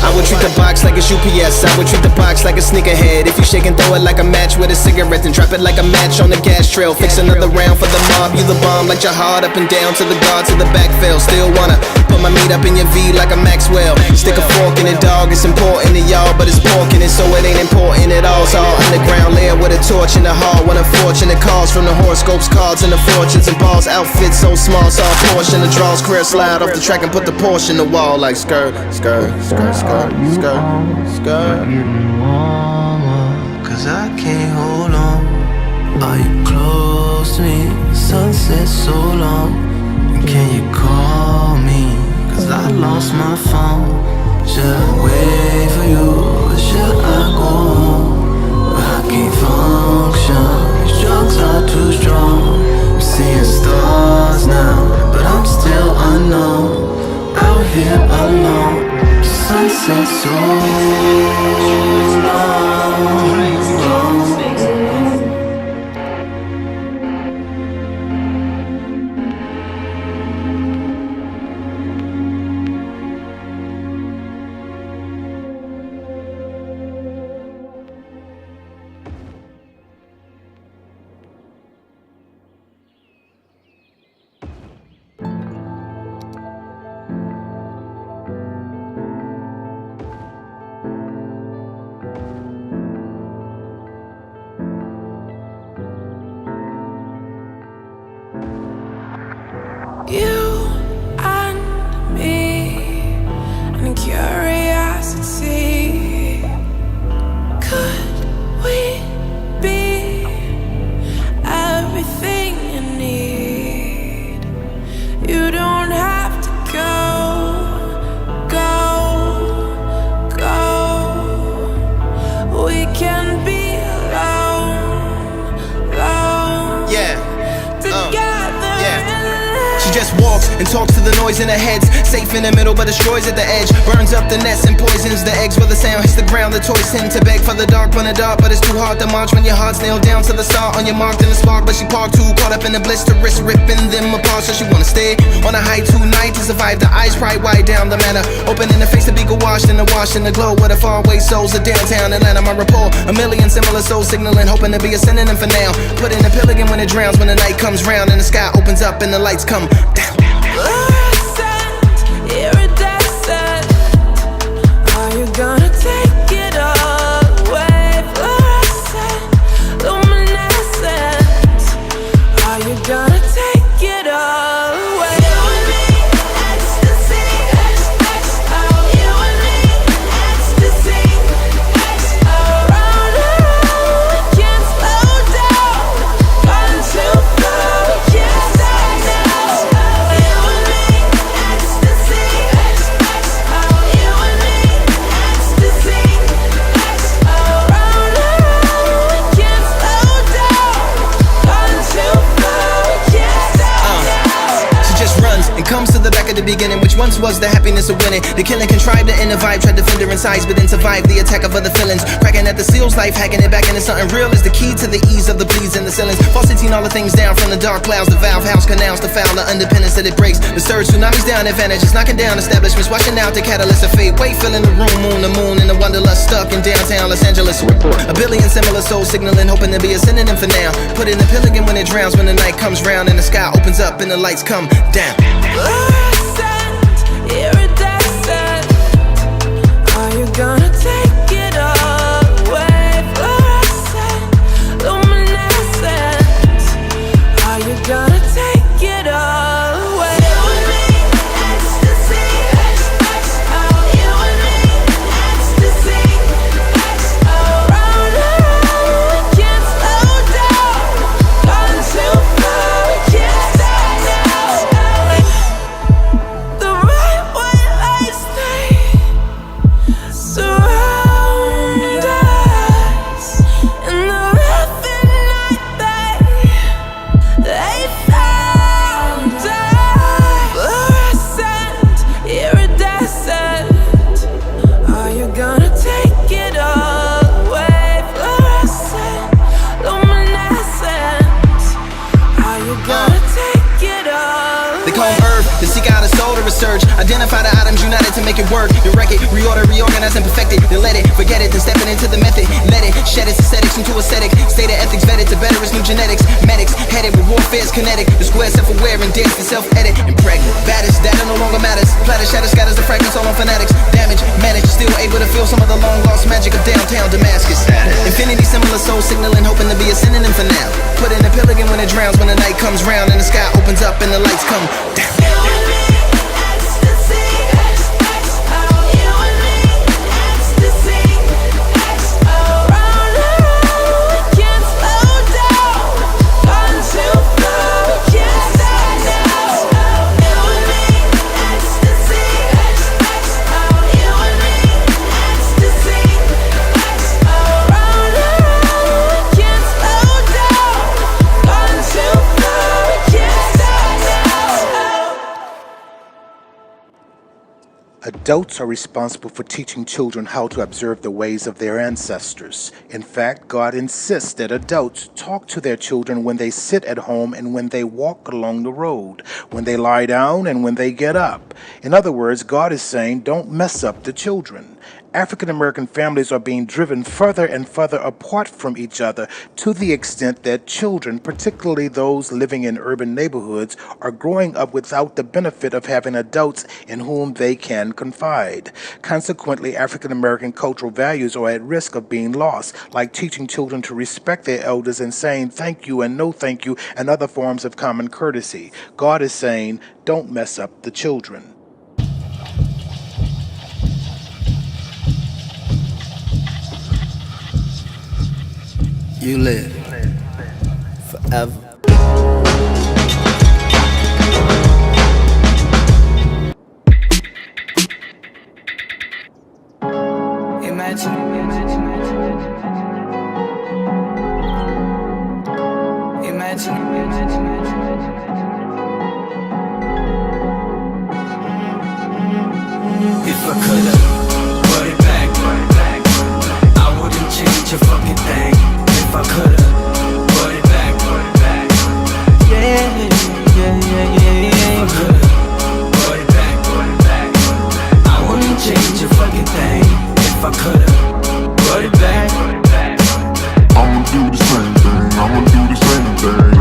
I would treat the box like it's UPS. I would treat the box like a sneakerhead. If you shake and throw it like a match with a cigarette, then drop it like a match on the gas trail. Fix another round for the mob. You the bomb like your heart up and down to the guard to the backfill. Still wanna put my meat up in your V like a Maxwell. Stick a fork in it, dog. It's important to y'all, but it's pork in it, so it ain't important at all. It's all underground layer with a torch in the hall. When unfortunate calls from the horoscopes, cards, and the fortunes and balls. Outfit so small, saw a portion of draws. Career slide off the track and put the Porsche in the wall like skirt, skirt, skirt, skirt, skirt, skirt. Getting warmer, cause I can't hold on. Are you close to me? Sunset so long. And can you call me? Cause I lost my phone. Should I wait for you? Or should I go home? But I can't function. These drugs are too strong. I'm seeing stars now, but I'm still unknown. Out here alone. Sunset so long. just walks and talks to the noise in her heads. Safe in the middle but destroys at the edge. Burns up the nest and poisons the eggs. Where the sound hits the ground, the toys tend to beg for the dark when the dark. But it's too hard to march when your heart's nailed down to the start. On your mark then the spark, but she parked too caught up in the bliss to risk ripping them apart. So she wanna stay on a high tonight to survive. The eyes pry wide down the manor, open in the face to be go washed in the wash in the glow. Where the faraway souls of downtown Atlanta. My rapport, a million similar souls signaling, hoping to be a synonym for now. Put in a pill again when it drowns. When the night comes round and the sky opens up and the lights come down. Fluorescent, iridescent. Are you gonna take it all away? Fluorescent, luminescent. Are you gonna take it all away? You and me, ecstasy, XXO. You and me, ecstasy, XO. Round and round, we can't slow down. Gone too far, we can't stop now. You and me, ecstasy, XXO. You and me, ecstasy, XO. Round and round, we can't slow down. Gone too far, we can't stop now. She just runs and comes to the back of the beginning, which once was the happiness of winning. The killing contrived to end the vibe, tried to fend her in size, but then survived the attack of other feelings. Cracking at the seals, life hacking it back into something real is the key to the ease of the bleeds and the ceilings. Falsity all the things down from the dark clouds, the valve house canals, the foul, the independence that it breaks. The surge tsunamis down advantages, knocking down establishments, washing out the catalyst of fate. Weight filling the room, the moon and the wanderlust stuck in downtown Los Angeles. A billion similar souls signaling, hoping to be a synonym for now. Put in the pill again when it drowns, when the night comes round and the sky opens up and the lights come down. Fluorescent, iridescent. Are you gonna take it all away? Fluorescent, luminescent. Are you gonna take it all away? You and me, ecstasy, XXO. You and me, ecstasy, XO. Round and round, we can't slow down. Gone too far, we can't stop now. The right white lights, they surround us. In the rough and night, they found us. Fluorescent, iridescent. Are you gonna take it all away? Fluorescent, luminescent. Are you gonna take it all They call away? them Earth to seek out a soul to research. Identify the items united to make it work. You wreck it, reorder, reorganize and perfect it. Then let it, forget it, then step it into the method. Let it shed its aesthetics into aesthetic. State of ethics vetted to better its new genetics. Medics headed with warfare's kinetic. The square self-aware and dance to self-edit. Impregnate, baddest, data no longer matters. Platter shatter scatters the fragments all on fanatics. Damage, managed, still able to feel some of the long lost magic of downtown Damascus. Infinity similar soul signaling, hoping to be a synonym for now. Put in the pill again when it drowns, when the night comes round and the sky opens up and the lights come down. You and me, ecstasy, XXO. You and me, ecstasy, XO. Round and round, we can't slow down. Gone too far, we can't stop now. You and me, ecstasy, XXO. You and me, ecstasy, XO. Round and round, we can't slow down. Gone too far, we can't stop now. Adults are responsible for teaching children how to observe the ways of their ancestors. In fact, God insists that adults talk to their children when they sit at home and when they walk along the road, when they lie down and when they get up. In other words, God is saying, don't mess up the children. African American families are being driven further and further apart from each other to the extent that children, particularly those living in urban neighborhoods, are growing up without the benefit of having adults in whom they can confide. Consequently, African American cultural values are at risk of being lost, like teaching children to respect their elders and saying thank you and no thank you and other forms of common courtesy. God is saying, don't mess up the children. You live forever. Imagine. Imagine. could've brought it back, I wouldn't change a fucking thing. If I could've brought it back, yeah. If I could've brought it back, I wouldn't change a fucking thing. If I could've brought it back, I'ma do the same thing, I'ma do the same thing.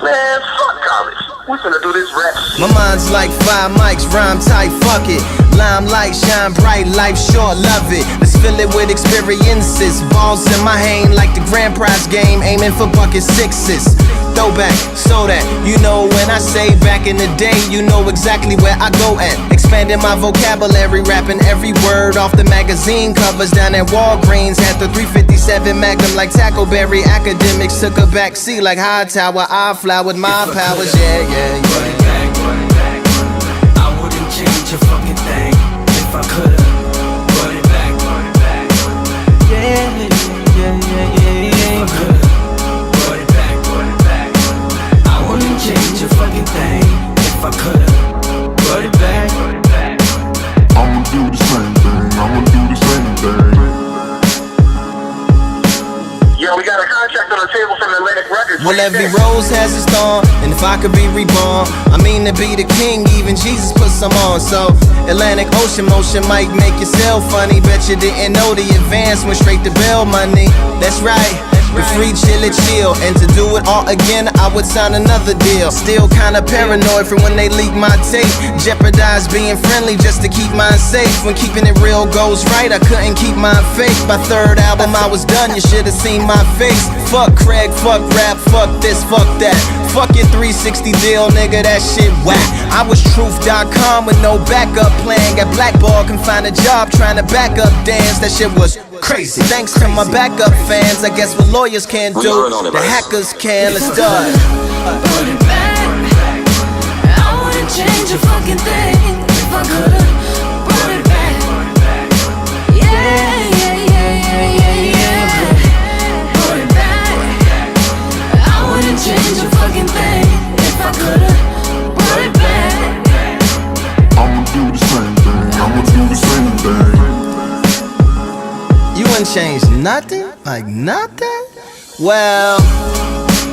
Man, fuck college. We finna do this rap shit. My mind's like 5 mics, rhyme tight, fuck it. Limelight, shine bright, life short, love it. Let's fill it with experiences. Balls in my hand like the grand prize game, aiming for bucket sixes. Throwback, so that you know when I say back in the day, you know exactly where I go at. Expanding my vocabulary, rapping every word off the magazine covers down at Walgreens. Had the 357 Magnum like Tackleberry. Academics took a back seat like Hightower. I fly with my powers, yeah. I wouldn't change a fucking thing. If I could've brought it back, yeah. If I could've brought it back, I wouldn't change a fucking thing. If I could've brought it back, I'ma do the same thing, I'ma do the same thing. Yo, we got a contract on the table from Atlantic Records. Well, every rose has its thorn, and if I could be reborn, I mean to be the king, even Jesus put some on. So, Atlantic Ocean motion might make you sell funny. Bet you didn't know the advance went straight to bail money. That's right. We free, chill, and to do it all again, I would sign another deal. Still kinda paranoid from when they leak my tape. Jeopardize being friendly just to keep mine safe. When keeping it real goes right, I couldn't keep mine fake. My third album, I was done, you should've seen my face. Fuck Craig, fuck rap, fuck this, fuck that. Fuck your 360 deal, nigga, that shit whack. I was truth.com with no backup plan. Got blackballed, couldn't find a job trying to back up dance. That shit was crazy. Thanks to my backup fans, I guess what lawyers can't do, the hackers can. Let's start. Put it back. I wouldn't change a fucking thing if I could've brought it back. Yeah. Put it back. I wouldn't change a fucking thing if I could've brought it back. I'ma do the same thing, I'ma do the same thing. You wouldn't change nothing? Like nothing? Well,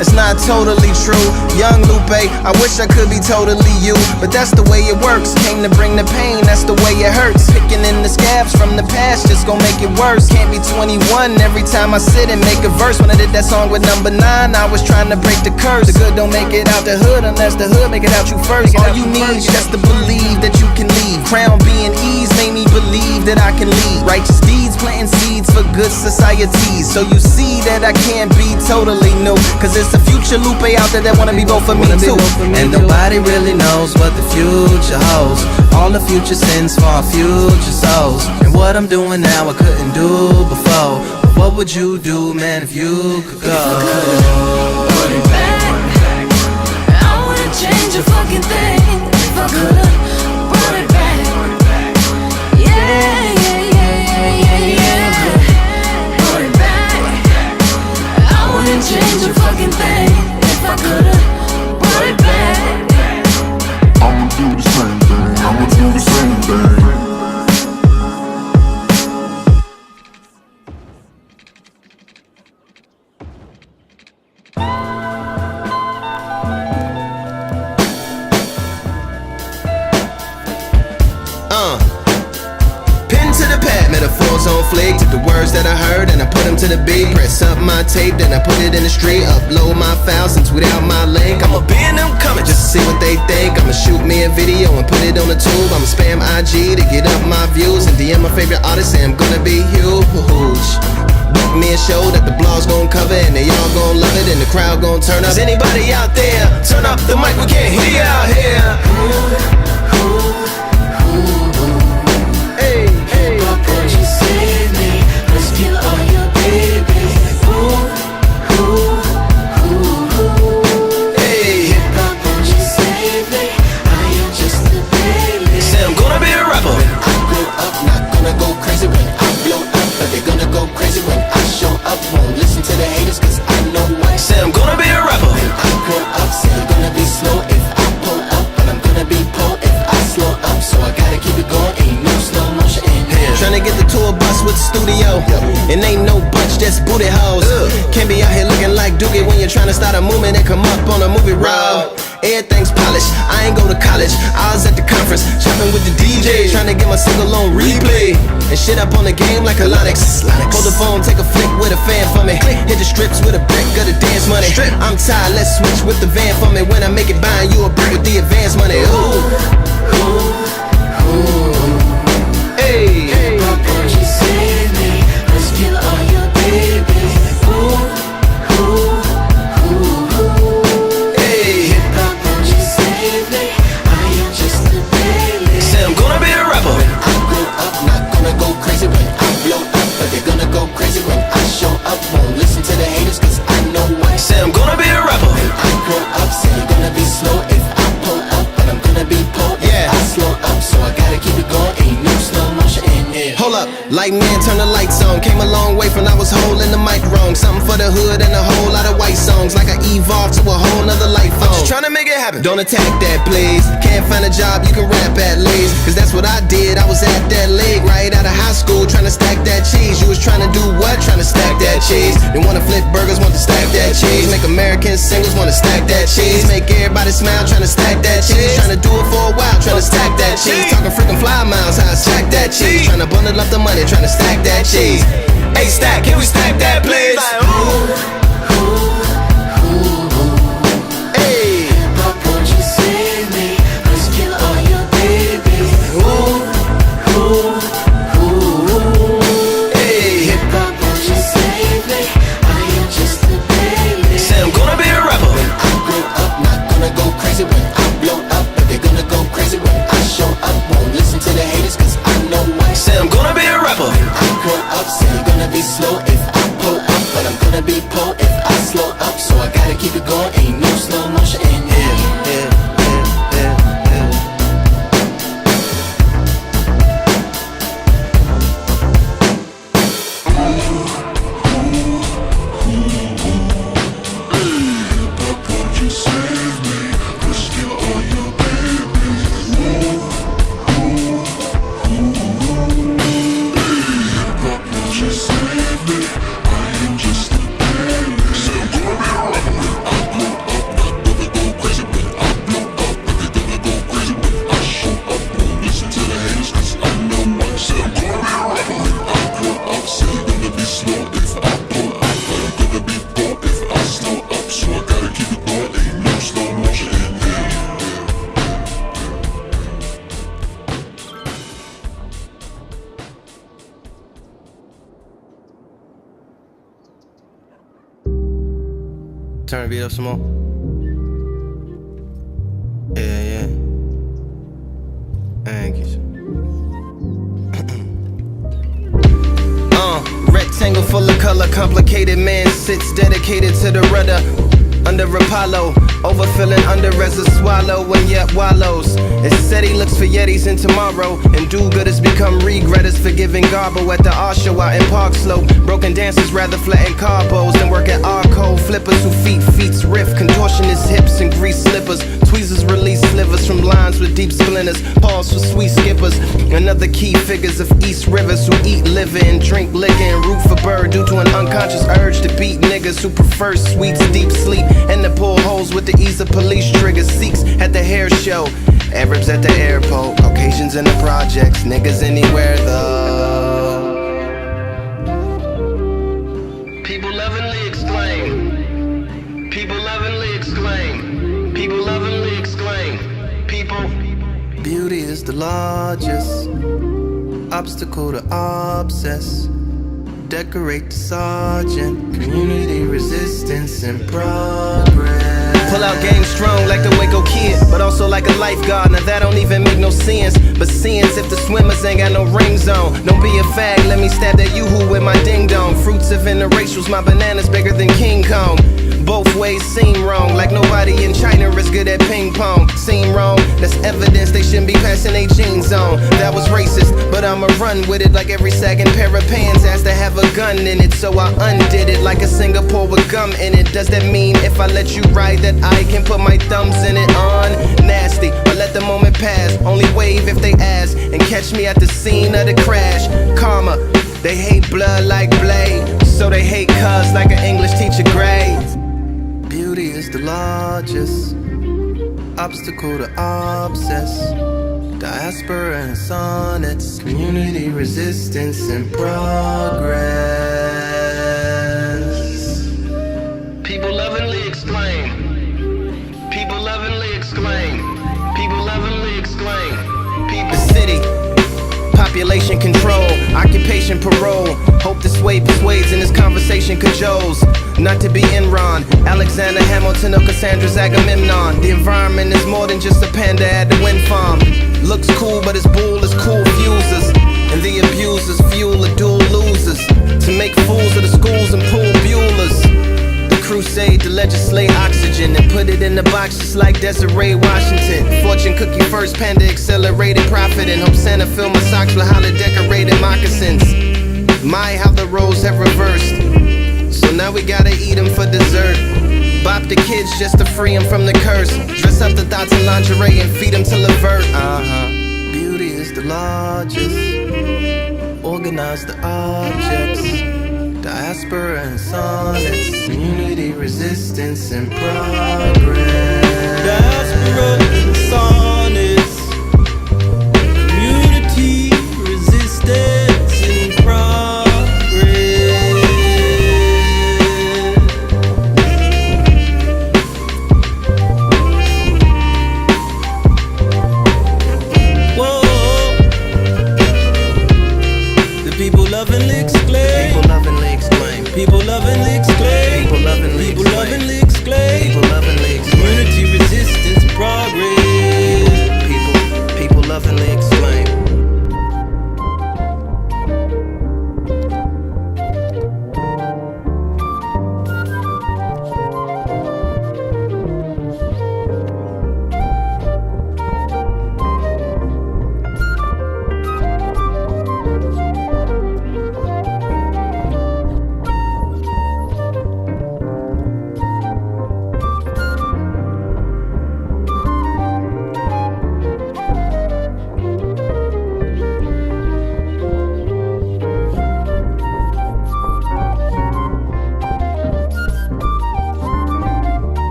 it's not totally true. Young Lupe, I wish I could be totally you, but that's the way it works. Came to bring the pain, that's the way it hurts. Picking in the scabs from the past just gon' make it worse. Can't be 21 every time I sit and make a verse. When I did that song with number 9, I was trying to break the curse. The good don't make it out the hood unless the hood make it out you first. All you need is just to believe that you can leave. Crown being ease made me believe that I can lead. Righteous deeds planting seeds for good societies. So you see that I can't be totally new, cause it's a future Lupe out there that wanna be both for me too. And nobody really knows what the future holds. All the future sends for our future souls. And what I'm doing now I couldn't do before. But what would you do, man, if you could go? Put it back. I wouldn't change a fucking thing if I could've brought it back. Yeah. Put it back. I wouldn't change a fucking thing if I could've brought it back. I'ma do the same thing, I'ma do the same thing. Pen to the pad, metaphors on flick. Took the words that I heard and I put them to the beat. Press up my tape, then I put it in the street. Upload my files and tweet out my link. I'ma be in them comments just to see what they think. I'ma shoot me a video and put it on the tube. I'ma spam IG to get up my views and DM my favorite artist, say I'm gonna be huge. Book me a show that the blog's gon' cover, and they all gon' love it, and the crowd gon' turn up. Is anybody out there? Turn up the mic, we can't hear you out here. Hey, hey, Won't you save me? Rescue all your babies. hey. Won't you save me? I am just a baby. Say I'm gonna be a rapper. I grow up, not gonna go crazy when I blow up, but they're gonna go crazy when I show up. Won't listen to the haters, cause I know why. Say I'm gonna be a rapper. When I grow up, say I'm gonna be slow if I pull up, but I'm gonna be poor if I slow trying to start a movement and come up on a movie roll. Everything's polished, I ain't go to college. I was at the conference, chopping with the DJ, trying to get my single on replay. And shit up on the game like Alonix. Hold the phone, take a flick with a fan for me. Hit the strips with a brick of the dance money. I'm tired, let's switch with the van for me. When I make it, buying you a brick with the advance money. Ooh, ooh, ooh. Hey, hey. Won't you save me? Let's kill all your babies. Ooh, ooh, ooh, ooh. Hey, hip-hop, won't you save me? I am just a baby. Say I'm gonna be a rapper. When I grow up, not gonna go crazy when I blow up, but they're gonna go crazy when I show up. Won't listen to the haters, cause I know why. Say I'm gonna be a rapper. When I grow up, say you're gonna be slow if I pull up, but I'm gonna be pulled if I slow up. So I gotta keep it going, ain't no slow motion in here. Hold up, light man, turn the lights on. Came a long way from I was holding the mic wrong. Something for the hood and a whole lot of white songs. Like I evolved to a whole nother life phone. Just trying to make it happen. Don't attack that, please. Can't find a job, you can rap at least. Cause that's what I did, I was at that league right out of high school, trying to stack that cheese. You was trying to do what? Trying to stack that cheese. They wanna flip burgers, want to stack that cheese. Make American singles wanna stack that cheese. Make everybody smile, trying to stack that cheese. Trying to do it for a while, trying to stack that cheese. Talking freaking fly miles, how I stack that cheese. Trying to bundle up the money, trying to stack that cheese. Hey, stack, can we stack that, please? Hey, hip-hop, won't you save me? Let's kill all your babies. Ooh, ooh, ooh. Hey, hip-hop, won't you save me? I am just a baby. say I'm gonna be a rapper. When I grow up, not gonna go crazy when I blow up, but they're gonna go crazy when I show up. Won't listen to the haters, cause I know why. Say I'm gonna be a rapper. When I grow up, say you're gonna be slow if I pull up, but I'm gonna be pulled if I slow up. So I gotta keep it going, ain't no slow motion in here. Turn the beat up some more. Yeah. Thank you. Rectangle full of color, complicated man sits dedicated to the rudder. Under Apollo, overfilling under as a swallow and yet wallows. It said he looks for Yetis in tomorrow, and do-gooders become regretters, forgiving garbo at the art show out in Park Slope. Broken dancers rather flatten carbos than work at Arco. Flippers who feet's riff, contortionist hips and grease slippers. Tweezers release slivers from lines with deep splinters. Pause for sweet skippers. Another key figures of East Rivers who eat liver and drink liquor and root for bird due to an unconscious urge to beat niggas who prefer sweets, deep sleep, and to pull holes with the ease of police triggers. Sikhs at the hair show, Arabs at the airport, Caucasians in the projects, niggas anywhere though. People lovingly exclaim. People lovingly exclaim. People lovingly exclaim. People. Beauty is the largest obstacle to obsess. Decorate the sergeant. Community resistance in progress. Pull out game strong like the Waco kid, but also like a lifeguard. Now that don't even make no sense. But sense if the swimmers ain't got no rings on. Don't be a fag, let me stab that yoo-hoo with my ding-dong. Fruits of interracials, my banana's bigger than King Kong. Both ways seem wrong, like nobody in China is good at ping pong. Seem wrong, that's evidence they shouldn't be passing their jeans on. That was racist, but I'ma run with it like every sagging pair of pants has to have a gun in it. So I undid it like a Singapore with gum in it. Does that mean if I let you ride that I can put my thumbs in it on? Nasty, but let the moment pass. Only wave if they ask, and catch me at the scene of the crash. Karma, they hate blood like Blade, so they hate cuz like an English teacher grades. Beauty is the largest obstacle to obsess. Diaspora and sonnets, community resistance and progress. People lovingly exclaim. People lovingly exclaim. People lovingly exclaim. People city. Population control, occupation parole. Hope this way persuades and this conversation cajoles. Not to be Enron, Alexander Hamilton or Cassandra's Agamemnon. The environment is more than just a panda at the wind farm. Looks cool, but its bull is cool fusers. And the abusers fuel the dual losers. To make fools of the schools and pull Buellers. The crusade to legislate oxygen and put it in the box just like Desiree Washington. Fortune cookie first, panda accelerated profit. And hope Santa fill my socks with holly decorated moccasins. My, how the roles have reversed. So now we gotta eat them for dessert. Bop the kids just to free them from the curse. Dress up the thoughts in lingerie and feed them to Levert. Beauty is the largest. Organize the objects. Diaspora and sonnets. Community resistance and progress. Diaspora and sonnets. Community resistance and progress. People lovingly exclaim. People lovingly exclaim. People lovingly exclaim. People lovingly exclaim. People lovingly exclaim. People lovingly exclaim. Community resistance and progress. People lovingly exclaim.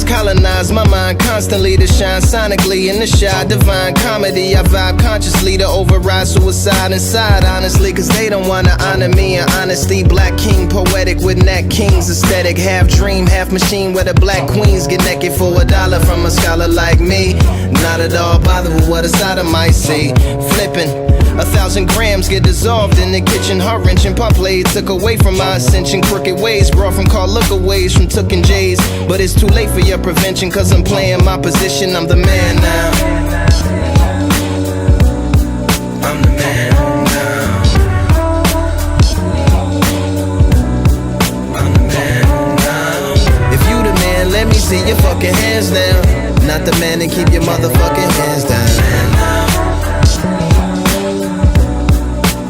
Colonize my mind constantly to shine sonically in the shy divine comedy. I vibe consciously to override suicide inside, honestly, cause they don't wanna honor me in honesty. Black king, poetic with Nat King's aesthetic. Half dream, half machine, where the black queens get naked for $1 from a scholar like me. Not at all bothered with what a side of might see. Flipping 1,000 grams get dissolved in the kitchen. Heart wrenching, pop play took away from my ascension. Crooked ways brought from called lookaways from tookin' J's. But it's too late for your prevention, cause I'm playing my position. I'm the man now. I'm the man now. I'm the man now. If you the man, let me see your fucking hands down. Not the man, and keep your motherfucking hands down.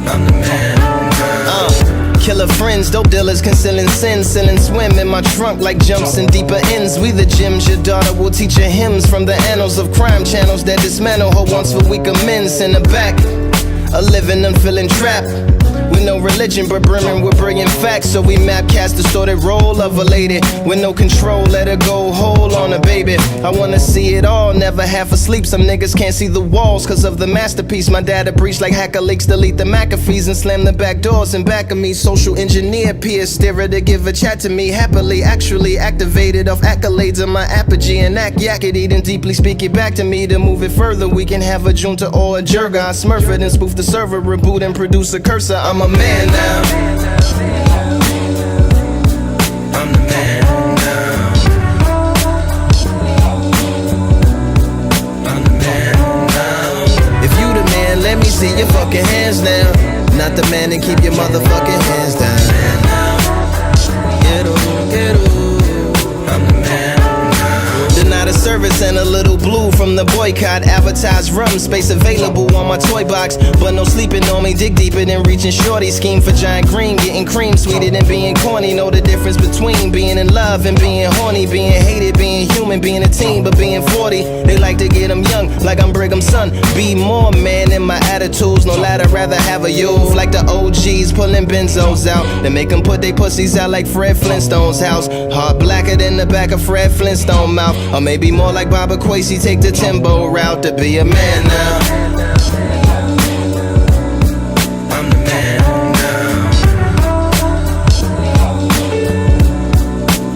I'm the man. Killer friends, dope dealers, concealing sins, selling swim in my trunk like jumps in deeper ends. We the gems, your daughter will teach her hymns from the annals of crime channels that dismantle her once for weaker men. Send her back, a living and feeling trapped. with no religion but brimming with brilliant facts. So we map cast distorted role of a lady with no control, let her go whole on a baby. I wanna see it all, never half asleep. Some niggas can't see the walls cause of the masterpiece. My dad preach like hacker leaks, delete the McAfees and slam the back doors in back of me. Social engineer peer steerer to give a chat to me happily. Actually activated off accolades of my apogee and act yakety, then deeply speak it back to me. To move it further we can have a junta or a jerga. I smurf it and spoof the server, reboot and produce a cursor. I'm a man now. I'm the man now. I'm the man now. If you the man, let me see your fucking hands now. Not the man, then keep your motherfucking hands down. Get on, get on. I'm the man. Denied a service and a little blue from the boycott. Advertised rum, space available on my toy box. But no sleeping on me, dig deeper than reaching shorty. Scheme for giant green, getting cream sweeter than being corny. Know the difference between being in love and being horny. Being hated, being human, being a teen, but being 40. They like to get them young, like I'm Brigham's son. Be more man in my attitudes, no ladder, rather have a youth. Like the OGs pulling benzos out, then make them put they pussies out like Fred Flintstone's house. Heart blacker than the back of Fred Flintstone mouth. Or maybe more like Baba Quasi, take the Timbo route. To be a man now, I'm the man now.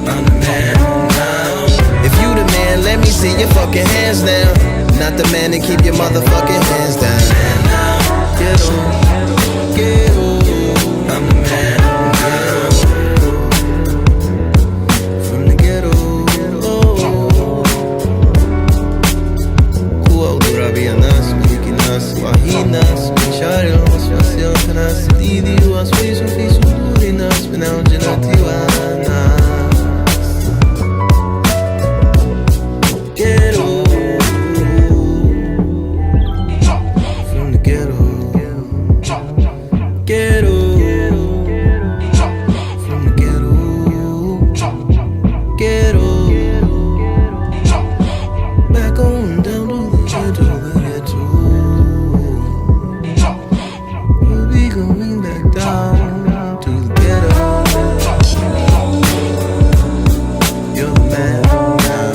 I'm the man now. If you the man, let me see your fucking hands now. Not the man, then keep your motherfucking hands down. Get on, get on. I'm the man. Wahinas, Michari, Oswasiel, Kanas, Didi, was Fisu, Fisu, Durinas, Pinaujanatiwana. Ghetto, from the ghetto, ghetto, from the ghetto, ghetto, back on down to the ghetto. Going back down to the ghetto. You're the man now.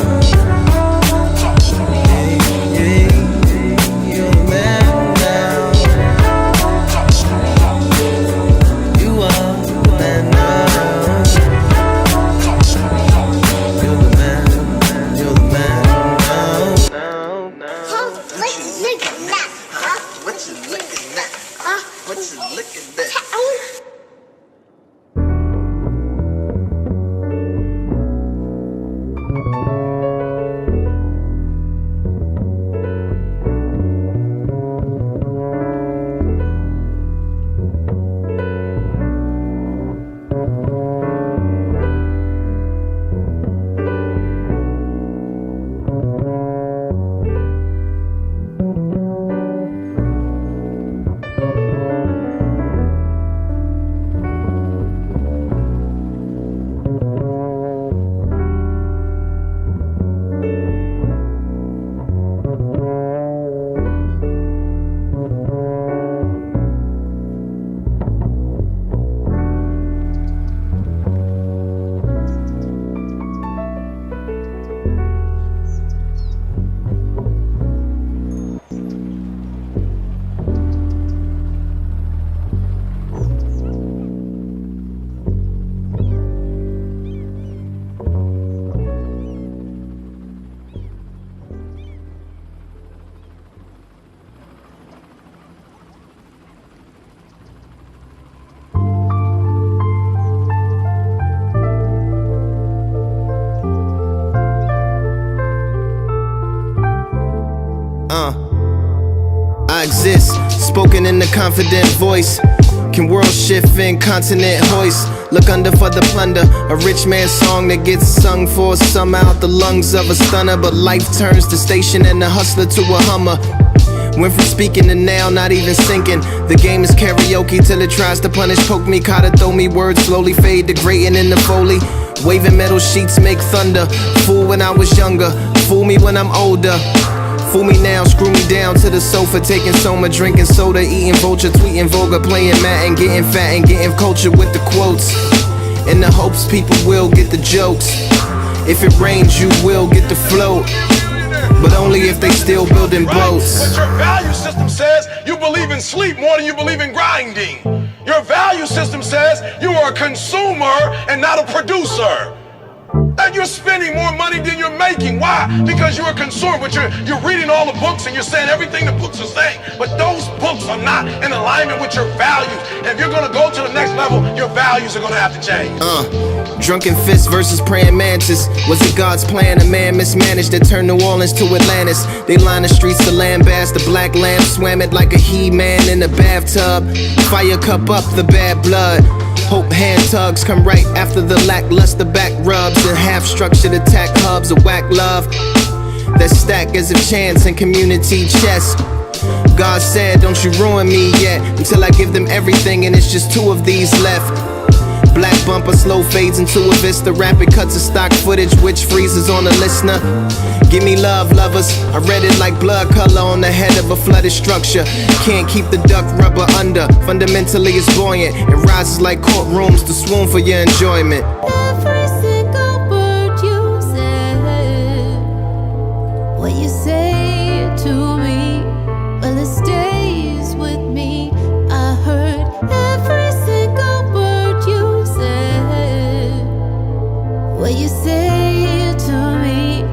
Yeah, yeah, you're the man now. You are the man now. You're the man, you're the man now. What you looking at? What you looking at? What you looking at? I exist, spoken in a confident voice. Can world shift in continent hoist? Look under for the plunder. A rich man's song that gets sung for some out the lungs of a stunner. But life turns the station and the hustler to a Hummer. Went from speaking to now not even sinking. The game is karaoke till it tries to punish. Poke me, caught it, throw me, words slowly fade, degrading in the Foley. Waving metal sheets make thunder. Fool when I was younger, fool me when I'm older. Fool me now, screw me down to the sofa, taking soma, drinking soda, eating vulture, tweeting vulgar, playing Madden, getting fat and getting culture with the quotes. In the hopes people will get the jokes. If it rains, you will get the float. But only if they still building boats. But your value system says you believe in sleep more than you believe in grinding. Your value system says you are a consumer and not a producer. And you're spending more money than you're making. Why? Because you're a consumer, but you're reading all the books and you're saying everything the books are saying. But those books are not in alignment with your values. And if you're gonna go to the next level, your values are gonna have to change. Drunken fists versus praying mantis. Was it God's plan? A man mismanaged that turned New Orleans to Atlantis. They lined the streets to lambast. The black lamb swam it like a he-man in a bathtub. Fire cup up the bad blood. Hope hand tugs come right after the lackluster back rubs and half-structured attack hubs of whack love that stack as if chance and community chess. God said, don't you ruin me yet until I give them everything, and it's just two of these left. Black bumper slow fades into a vista. Rapid cuts of stock footage which freezes on the listener. Give me love, lovers. I read it like blood color on the head of a flooded structure. Can't keep the duck rubber under. Fundamentally it's buoyant. It rises like courtrooms to swoon for your enjoyment. Every single word you said, what you say to me, well it stays with me. I heard every single word you said, what you say to me,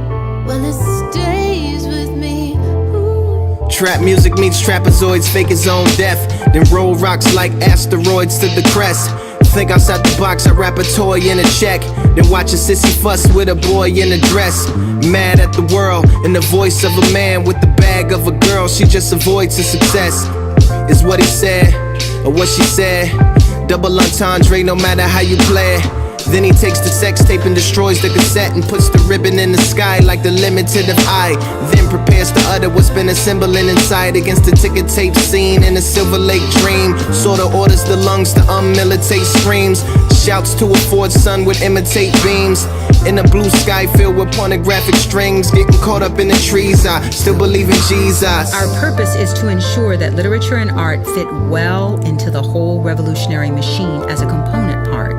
well it stays with me. Ooh. Trap music meets trapezoids, fake his own death. Then roll rocks like asteroids to the crest. Think outside the box, I wrap a toy in a check. Then watch a sissy fuss with a boy in a dress. Mad at the world, in the voice of a man with the bag of a girl. She just avoids her success. Is what he said, or what she said. Double entendre, no matter how you play it. Then he takes the sex tape and destroys the cassette and puts the ribbon in the sky like the limited of I. Then prepares to utter what's been assembling inside against the ticker tape scene in a Silver Lake dream. Sorta orders the lungs to unmilitate screams. Shouts to a Ford sun would imitate beams. In a blue sky filled with pornographic strings. Getting caught up in the trees, I still believe in Jesus. Our purpose is to ensure that literature and art fit well into the whole revolutionary machine as a component part,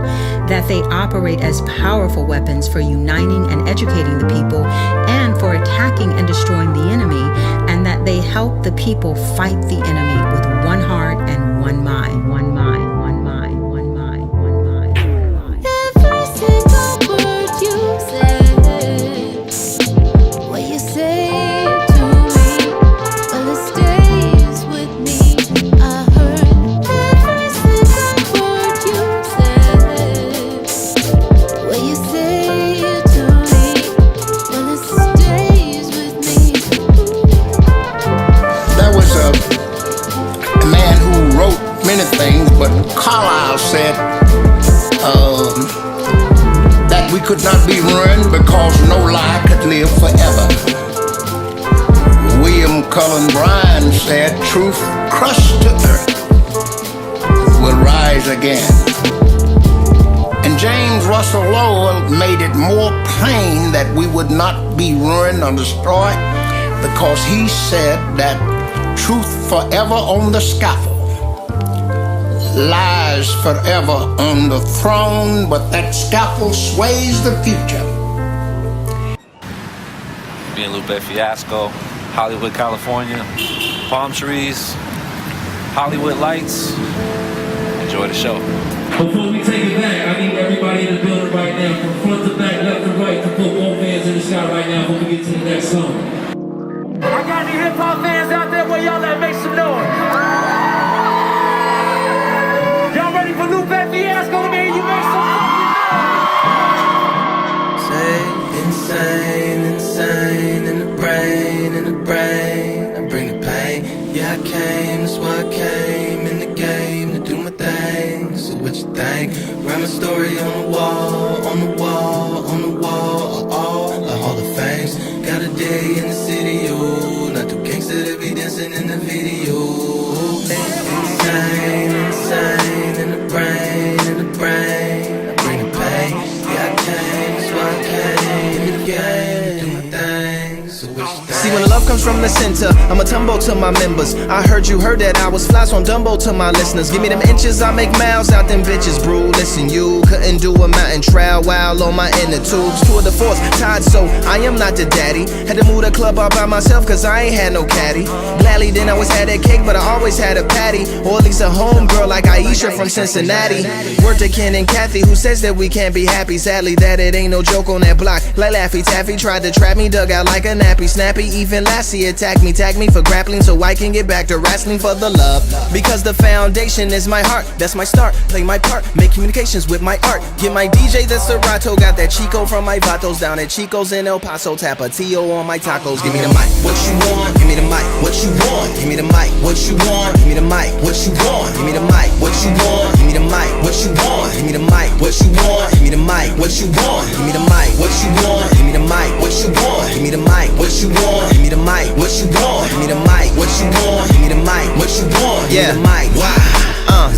that they operate as powerful weapons for uniting and educating the people and for attacking and destroying the enemy, and that they help the people fight the enemy with one heart and one mind, one mind, one mind, one mind, one mind, one mind. Every single word you said, what you say to me, well it stays with me. I heard every single word you said, what you say to me, well it stays with me. There was a man who wrote many things, but Carlyle said that we could not be ruined because no lie could live forever. William Cullen Bryant said truth crushed to earth will rise again. And James Russell Lowell made it more plain that we would not be ruined or destroyed because he said that truth forever on the scaffold, lies forever on the throne, but that scaffold sways the future. Me and Lupe Fiasco, Hollywood, California, palm trees, Hollywood lights. Enjoy the show. Before we take it back, I need everybody in the building right now, from front to back, left to right, to put both hands in the sky right now before we get to the next song. I got any hip-hop fans out there where y'all at? Make some noise. Y'all ready for Lupe Fiasco? Let me hear you make some noise. Say insane, insane in the brain, I bring the pain. Yeah, I came, that's why I came in the game to do my thing. So what you think? Write my story on the wall, on the wall, on the wall, all the Hall of Fames. Got a day in the city, oh, not too gangster to be dancing in the video. Insane, insane in the brain, I bring the pain. Yeah, I came, that's why I came in the game, do my thing. So what you think? See, when the love comes from the center. I'm a tumble to my members. I heard you heard that I was fly, so I'm Dumbo to my listeners. Give me them inches, I make miles out them bitches, bro. Listen, you couldn't do a mountain trail while on my inner tubes. Tour de force, tied so I am not the daddy. Had to move the club all by myself cause I ain't had no caddy. Gladly didn't always had that cake, but I always had a patty. Or at least a home girl like Aisha from Cincinnati. Word to Ken and Kathy who says that we can't be happy. Sadly that it ain't no joke on that block. Like Laffy Taffy tried to trap me, dug out like a nappy. Snappy, even Lassie attacked me, tagged me for grappling so I can get back to wrestling for the love. Because the foundation is my heart, that's my start. Play my part, make communications with my art. Get my DJ the Serato, got that Chico from my Vatos down at Chico's in El Paso. Tapatio on my tacos. Give me the mic, what you want? Give me the mic, what you want? Give me the mic, what you want? Give me the mic, what you want? Give me the mic, what you want? Give me the mic, what you want? Give me the mic, what you want? Give me the mic, what you want? Give me the mic, what you want? Give me the mic, what you want? Give me the mic, what you want? Give me the mic, what you want? Give me the mic, what you want? Give me the mic, what you want? Give me the mic, wow.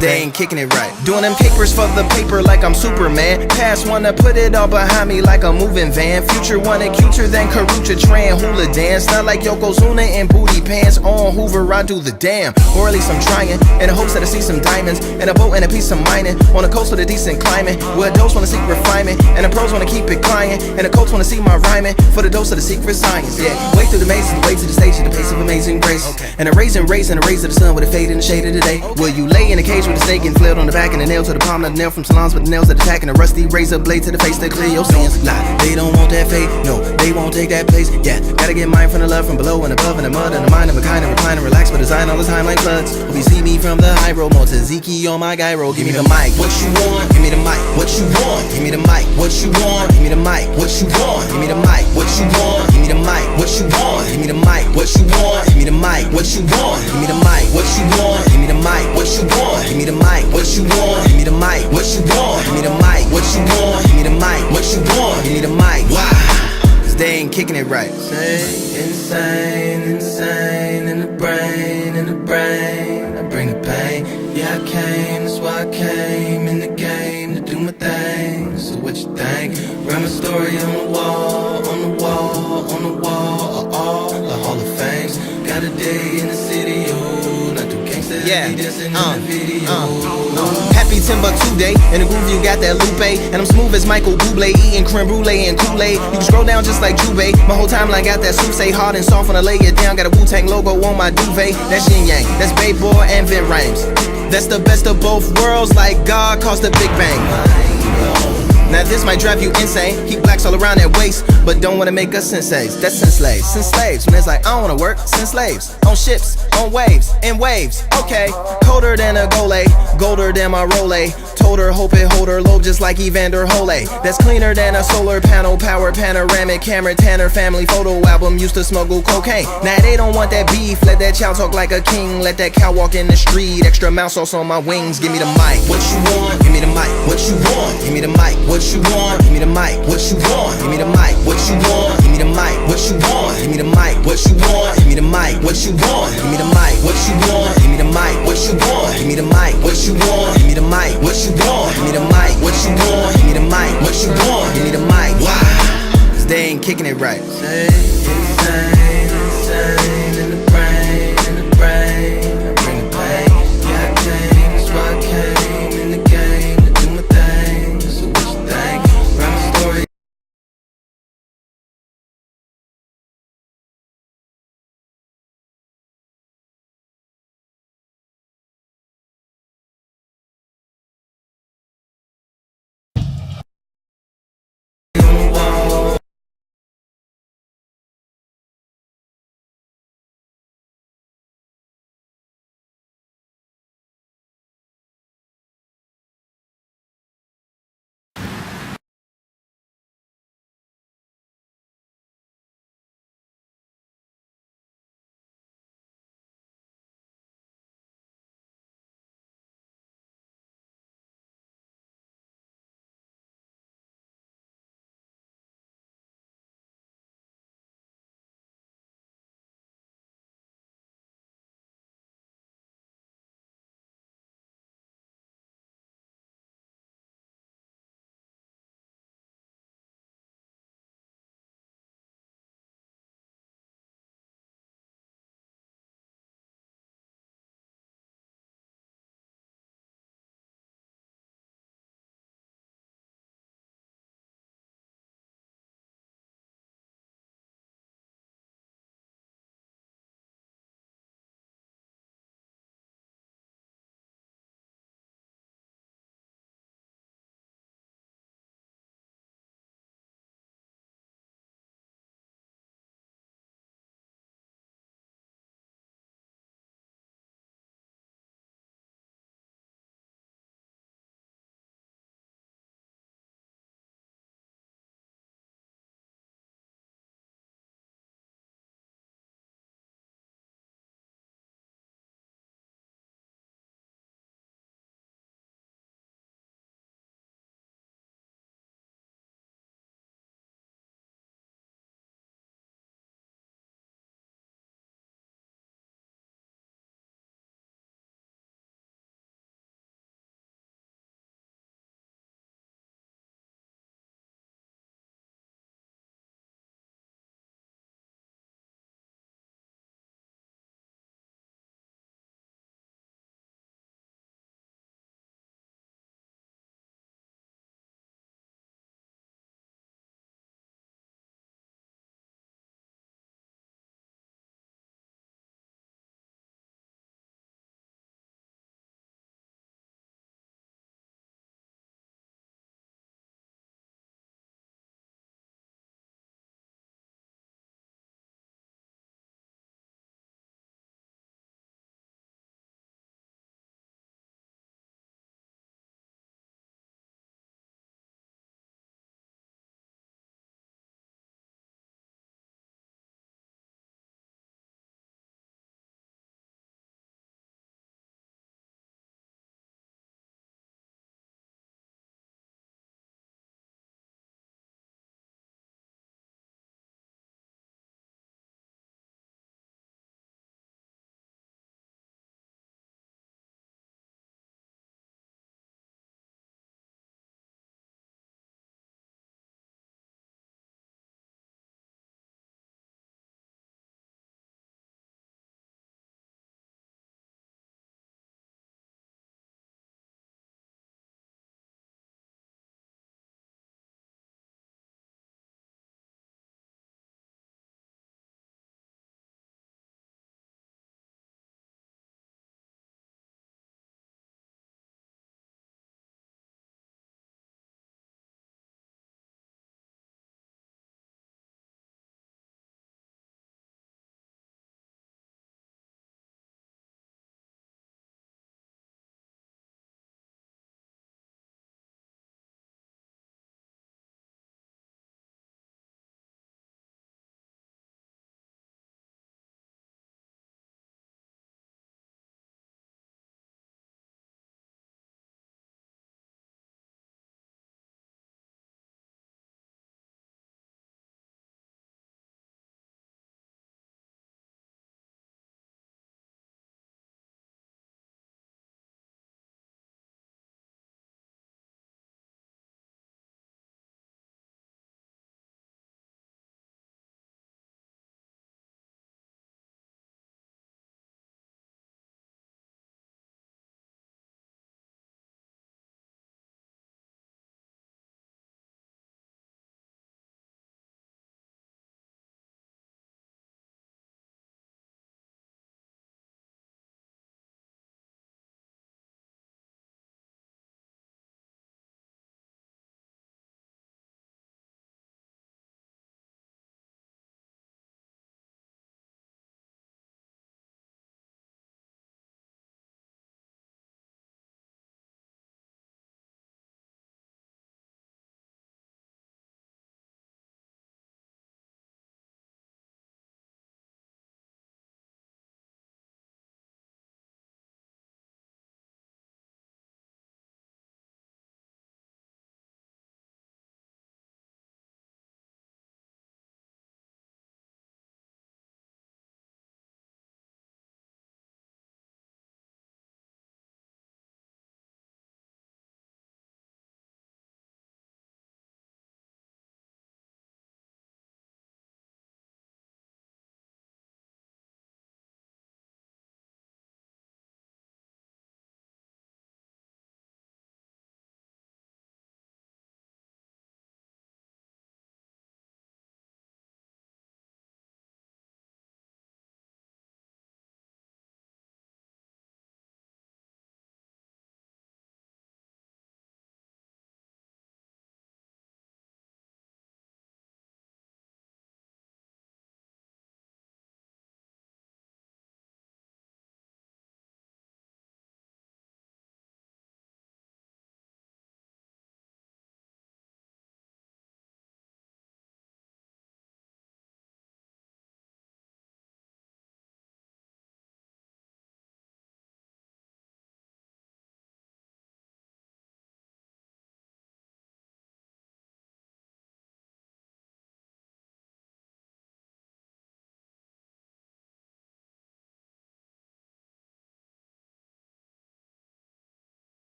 They ain't kicking it right. Doing them capers for the paper like I'm Superman. Past wanna put it all behind me like a moving van. Future wanna cuter than Karucha Tran. Hula dance, not like Yokozuna in booty pants. On Hoover, I do the damn. Or at least I'm trying. In the hopes that I see some diamonds. And a boat and a piece of mining. On the coast with a decent climate. Where adults wanna seek refinement. And the pros wanna keep it climbing. And the coach wanna see my rhyming. For the dose of the secret science. Yeah, way through the maze, way to the stage at the pace of amazing grace. And a raise and raise and a raise of the sun with a fade in the shade of the day. Will you lay in a cage with a snake and flailed on the back and a nail to the palm of the nail from salons with the nails that attack and a rusty razor blade to the face to clear your sins. Lie, they don't want that fate, no, they won't take that place. Yeah, gotta get mine from the love, from below and above and the mud and the mind of a kind and recline and relax, but design all the time like floods. Hope you see me from the high road, more Tzatziki on my gyro. Give me the mic, what you want? Give me the mic, what you want? Give me the mic, what you want? Give me the mic, what you want? Give me the mic, what you want? Give me the mic, what you want? Give me the mic, what you want? Give me the mic, what you want? Give me the mic, what you want? Give me the mic, what you want? Give me the mic, what you want? Give me the mic, what you want? Give me the mic, what you want? Give me the mic, what you want? Give me the mic, wow. Cause they ain't kicking it right. Say insane, insane in the brain, in the brain. I bring the pain. Yeah, I came, that's why I came in the game to do my thing. So what you think? Write my story on the wall, on the wall, on the wall of all the Hall of Fames. Got a day in the city, oh, not too gangsta. Yeah, Happy Timbuktu Day, in the groove you got that Lupe. And I'm smooth as Michael Bublé, eating creme brulee and Kool-Aid. You can scroll down just like Jubei. My whole timeline got that soup, say hard and soft when I lay it down. Got a Wu-Tang logo on my duvet. That's Yin Yang, that's Bay Boy and Vin Rames. That's the best of both worlds, like God caused the Big Bang. Now this might drive you insane. Keep blacks all around that waist, but don't wanna make us senseis. That's sin slaves, sin slaves. When it's like I don't wanna work, sin slaves. On ships, on waves, in waves. Okay, colder than a Gole, golder than my Rolay. Told her, hope it hold her low just like Evander Hole. That's cleaner than a solar panel, power panoramic camera, Tanner family photo album. Used to smuggle cocaine. Now they don't want that beef. Let that child talk like a king. Let that cow walk in the street. Extra mouse sauce on my wings. Give me the mic. What you want? Give me the mic. What you want? Give me the mic. What you want? Give me the mic. What you want? Give me the mic. What you want? Give me the mic. What you want? Give me the mic. What you want? Give me the mic. What you want? Give me the mic. What you want? Give me the mic. What you want? Give me the mic. What you want? Give me the mic. What you want? Give me the mic. What you want? Give me the mic. What you want? Give me the mic. Wow. Cause they ain't kicking it right. Say insane, insane in the